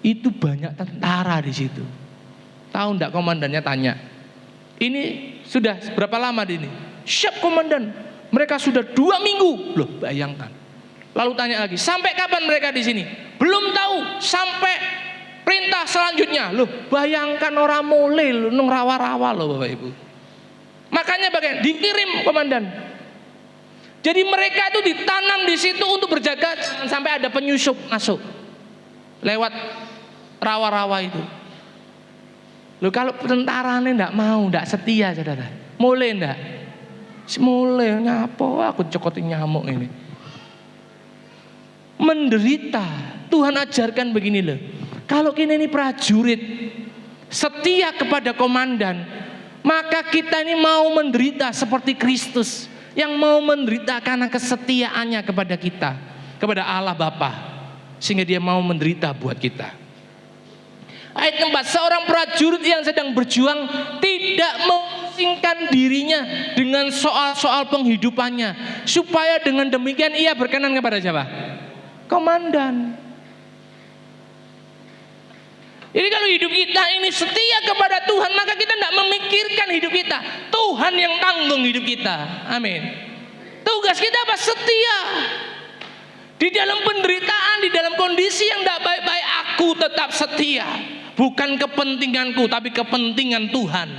Itu banyak tentara di situ. Tahu ndak komandannya tanya, ini sudah berapa lama di ini? Siap komandan, mereka sudah 2 minggu. Loh bayangkan. Lalu tanya lagi, sampai kapan mereka di sini? Belum tahu, sampai perintah selanjutnya. Loh bayangkan orang mulai loh, nung rawa-rawa loh Bapak Ibu. Makanya bagaimana? Dikirim komandan. Jadi mereka itu ditanam di situ untuk berjaga jangan sampai ada penyusup masuk lewat rawa-rawa itu. Loh kalau tentaranya ndak mau, ndak setia saudara. Mulai ndak? Mulai nyapo aku cokotin nyamuk ini. Menderita. Tuhan ajarkan begini loh. Kalau kita ini prajurit setia kepada komandan, maka kita ini mau menderita seperti Kristus yang mau menderita karena kesetiaannya kepada kita, kepada Allah Bapa, sehingga dia mau menderita buat kita. Ayat 4, seorang prajurit yang sedang berjuang tidak memusingkan dirinya dengan soal-soal penghidupannya, supaya dengan demikian ia berkenan kepada siapa? Komandan. Jadi kalau hidup kita ini setia kepada Tuhan, maka kita tidak memikirkan hidup kita. Tuhan yang tanggung hidup kita. Amin. Tugas kita apa? Setia. Di dalam penderitaan, di dalam kondisi yang tidak baik-baik, aku tetap setia. Bukan kepentinganku, tapi kepentingan Tuhan.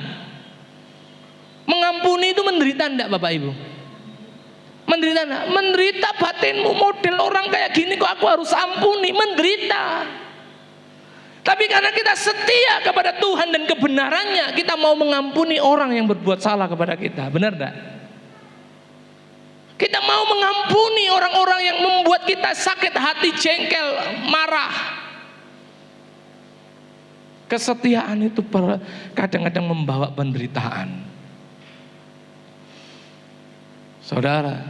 Mengampuni itu menderita enggak Bapak Ibu? Menderita enggak? Menderita batinmu, model orang kayak gini kok aku harus ampuni, menderita. Tapi karena kita setia kepada Tuhan dan kebenarannya, kita mau mengampuni orang yang berbuat salah kepada kita. Benar enggak? Kita mau mengampuni orang-orang yang membuat kita sakit hati, jengkel, marah. Kesetiaan itu kadang-kadang membawa penderitaan. Saudara,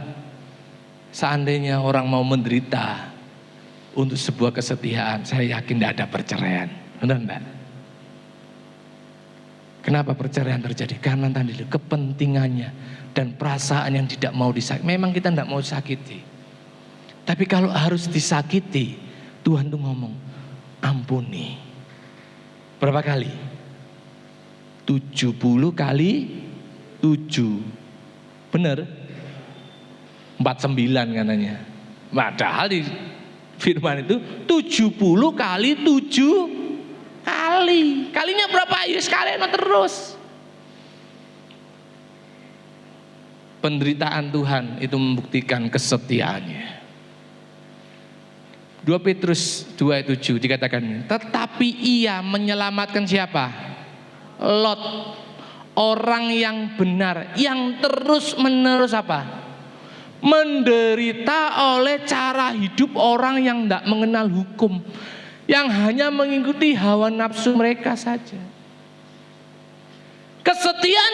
seandainya orang mau menderita untuk sebuah kesetiaan, saya yakin tidak ada perceraian. Benar enggak? Kenapa perceraian terjadi? Karena tadi kepentingannya dan perasaan yang tidak mau disakiti. Memang kita tidak mau sakiti, tapi kalau harus disakiti, Tuhan tuh ngomong ampuni. Berapa kali? 70 kali 7. Benar? 49 katanya. Padahal di firman itu 70 kali 7 kali. Kalinya berapa? Ya sekalian terus. Penderitaan Tuhan itu membuktikan kesetiaannya. 2 Petrus 2:7 dikatakan, tetapi ia menyelamatkan siapa? Lot, orang yang benar, yang terus menerus apa? Menderita oleh cara hidup orang yang tidak mengenal hukum, yang hanya mengikuti hawa nafsu mereka saja. Kesetiaan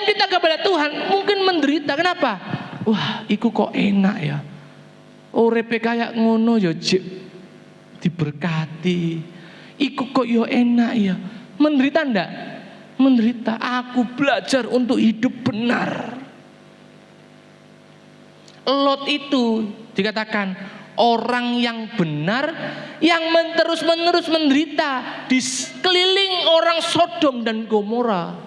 kita kepada Tuhan mungkin menderita. Kenapa? Wah, iku kok enak ya. Urepe kayak ngono ya diberkati. Iku kok yo enak ya. Menderita ndak? Menderita. Aku belajar untuk hidup benar. Lot itu dikatakan orang yang benar, yang terus-menerus menderita di sekeliling orang Sodom dan Gomora,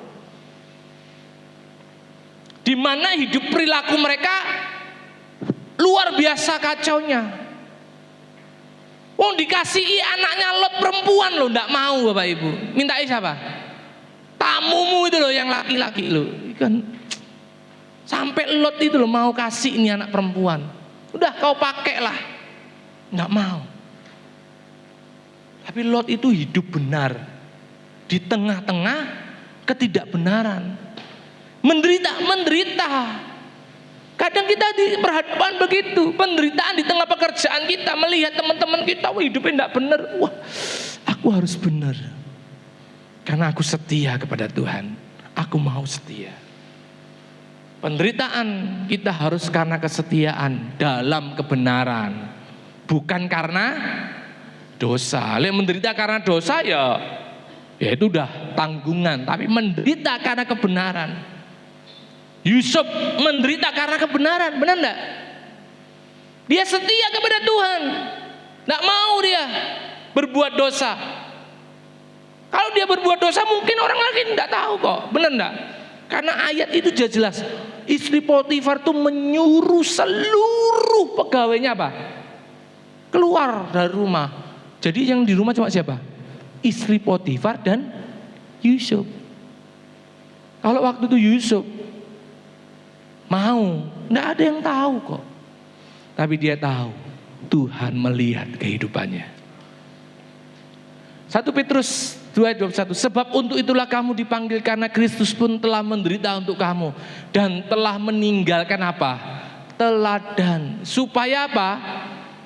di mana hidup perilaku mereka luar biasa kacaunya. Wong dikasihi anaknya Lot perempuan loh, ndak mau Bapak Ibu. Mintai siapa? Tamumu itu loh yang laki-laki loh. Kan sampai Lot itu loh mau kasih ini anak perempuan. Udah kau pakai lah. Nggak mau. Tapi Lot itu hidup benar di tengah-tengah ketidakbenaran. Menderita. Kadang kita diperhadapkan begitu, penderitaan di tengah pekerjaan kita, melihat teman-teman kita, wah hidupnya tidak benar, wah aku harus benar, karena aku setia kepada Tuhan, aku mau setia. Penderitaan kita harus karena kesetiaan dalam kebenaran, bukan karena dosa. Yang menderita karena dosa ya itu udah tanggungan, tapi menderita karena kebenaran. Yusuf menderita karena kebenaran, benar enggak? Dia setia kepada Tuhan, enggak mau dia berbuat dosa. Kalau dia berbuat dosa mungkin orang lain enggak tahu kok, benar enggak? Karena ayat itu jelas, istri Potifar tuh menyuruh seluruh pegawainya apa? Keluar dari rumah. Jadi yang di rumah cuma siapa? Istri Potifar dan Yusuf. Kalau waktu itu Yusuf mau, enggak ada yang tahu kok. Tapi dia tahu Tuhan melihat kehidupannya. 1 Petrus 2:21, sebab untuk itulah kamu dipanggil, karena Kristus pun telah menderita untuk kamu dan telah meninggalkan apa? Teladan, supaya apa?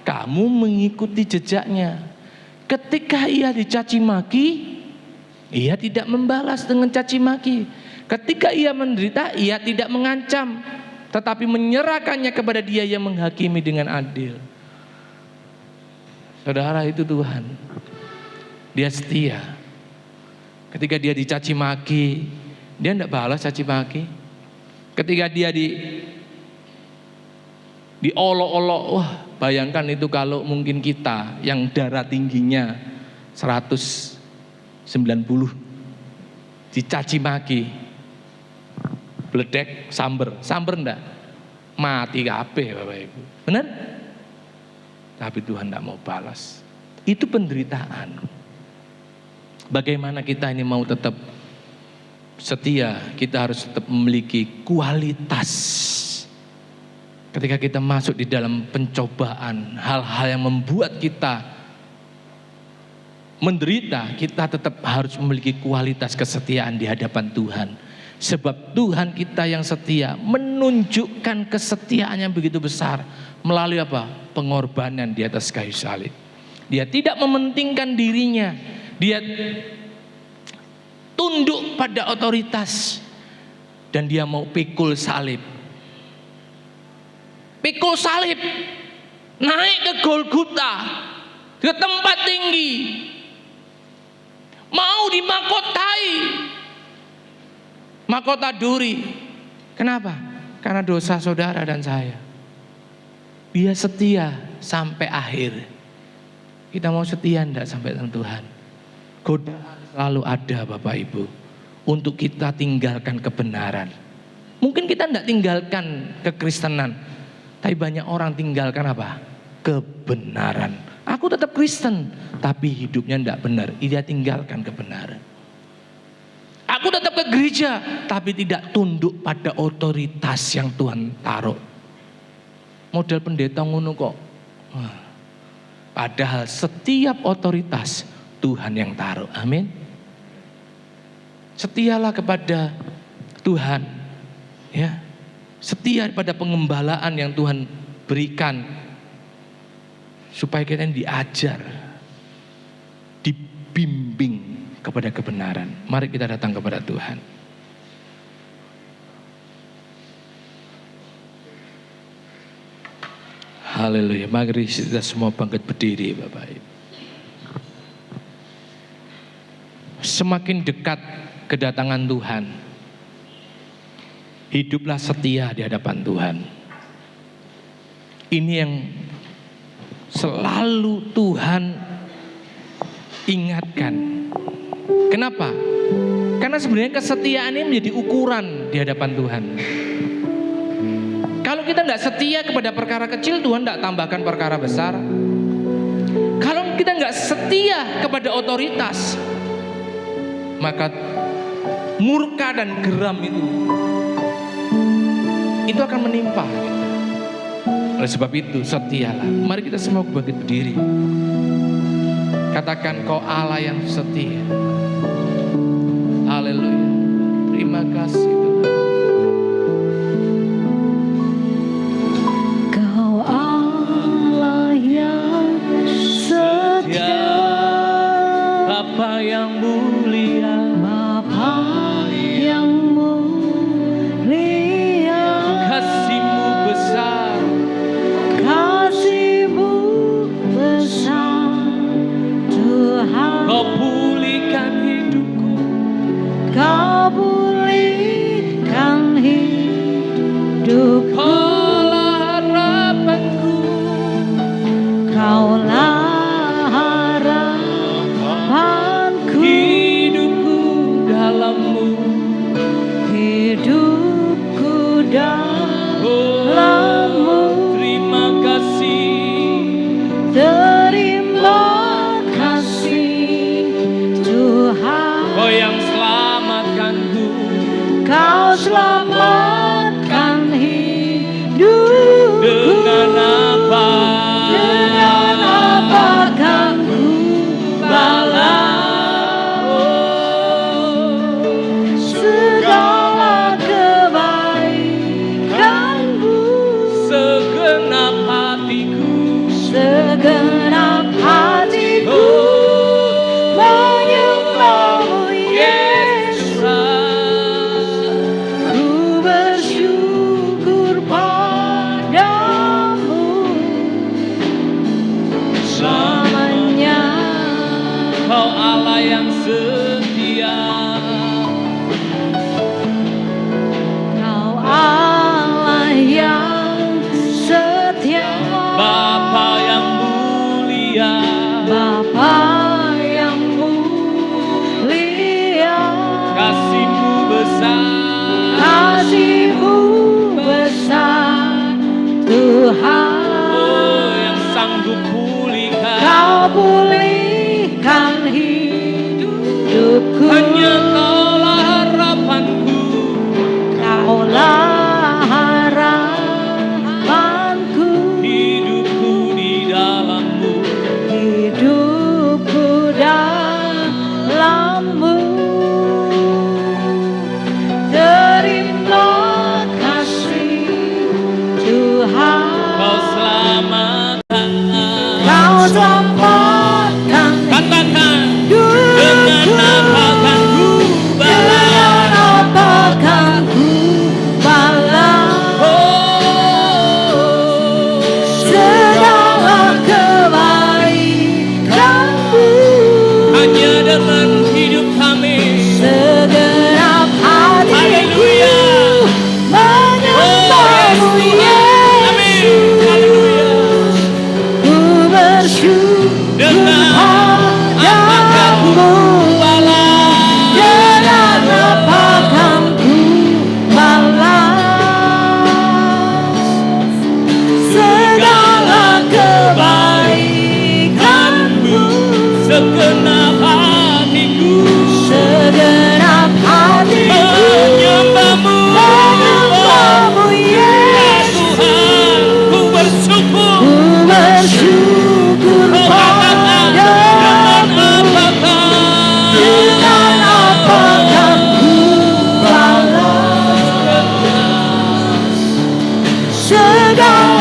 Kamu mengikuti jejaknya. Ketika ia dicaci maki, ia tidak membalas dengan caci maki. Ketika ia menderita, ia tidak mengancam, tetapi menyerahkannya kepada Dia yang menghakimi dengan adil. Saudara, itu Tuhan. Dia setia. Ketika dia dicaci maki, dia tidak balas caci maki. Ketika dia diolok-olok, wah bayangkan itu kalau mungkin kita yang darah tingginya 190 dicaci maki, bledek, samber enggak? Mati kabeh Bapak Ibu. Benar? Tapi Tuhan enggak mau balas. Itu penderitaan. Bagaimana kita ini mau tetap setia? Kita harus tetap memiliki kualitas. Ketika kita masuk di dalam pencobaan, hal-hal yang membuat kita menderita, kita tetap harus memiliki kualitas kesetiaan di hadapan Tuhan. Sebab Tuhan kita yang setia menunjukkan kesetiaan yang begitu besar melalui apa? Pengorbanan di atas kayu salib. Dia tidak mementingkan dirinya, dia tunduk pada otoritas, dan dia mau pikul salib. Pikul salib, naik ke Golgota, ke tempat tinggi, mau dimakotai, mahkota duri. Kenapa? Karena dosa saudara dan saya. Dia setia sampai akhir. Kita mau setia enggak sampai dengan Tuhan? Godaan selalu ada Bapak Ibu, untuk kita tinggalkan kebenaran. Mungkin kita enggak tinggalkan kekristenan, tapi banyak orang tinggalkan apa? Kebenaran. Aku tetap Kristen, tapi hidupnya enggak benar. Dia tinggalkan kebenaran. Aku tetap ke gereja, tapi tidak tunduk pada otoritas yang Tuhan taruh. Model pendeta ngono kok. Padahal setiap otoritas Tuhan yang taruh. Amin. Setialah kepada Tuhan, ya. Setia pada pengembalaan yang Tuhan berikan, supaya kita diajar, dibimbing kepada kebenaran. Mari kita datang kepada Tuhan. Haleluya. Mari kita semua bangkit berdiri Bapak Ibu. Semakin dekat kedatangan Tuhan, hiduplah setia di hadapan Tuhan. Ini yang selalu Tuhan ingatkan. Kenapa? Karena sebenarnya kesetiaan ini menjadi ukuran di hadapan Tuhan. Kalau kita tidak setia kepada perkara kecil, Tuhan tidak tambahkan perkara besar. Kalau kita nggak setia kepada otoritas, maka murka dan geram itu akan menimpa. Oleh sebab itu setialah. Mari kita semua bangkit berdiri. Katakan, Kau Allah yang setia. Haleluya. Terima kasih Tuhan. Tuhan, Oh, yang sanggup pulihkan. Kau pulihkan hidupku. Hanya Kaulah harapanku. Kaulah harapanku, Hidupku di dalam-Mu. hidupku dalam-Mu. Terima kasih Tuhan, Kau selamatkan. Kau selamatkan Katakan, hidupku. dengan apa kan ku balas? Dengan apa kan ku balas segala kebaikan-Mu? Hanya dengan hidup kami. Segenap hatiku Haleluya. menyembah-Mu, Yesus. Amin. Haleluya. Ku bersyukur Dengan padamu. balas. Dengan apa kan ku balas segala kebaikan-Mu? Segenap hatiku Segenap hatiku menyembah-Mu. menyembah-Mu, Ya Yesus. Tuhan, ku bersyukur. Ku bersyukur Kau katakan, dengan padamu. apakah Dengan apa kan ku balas segala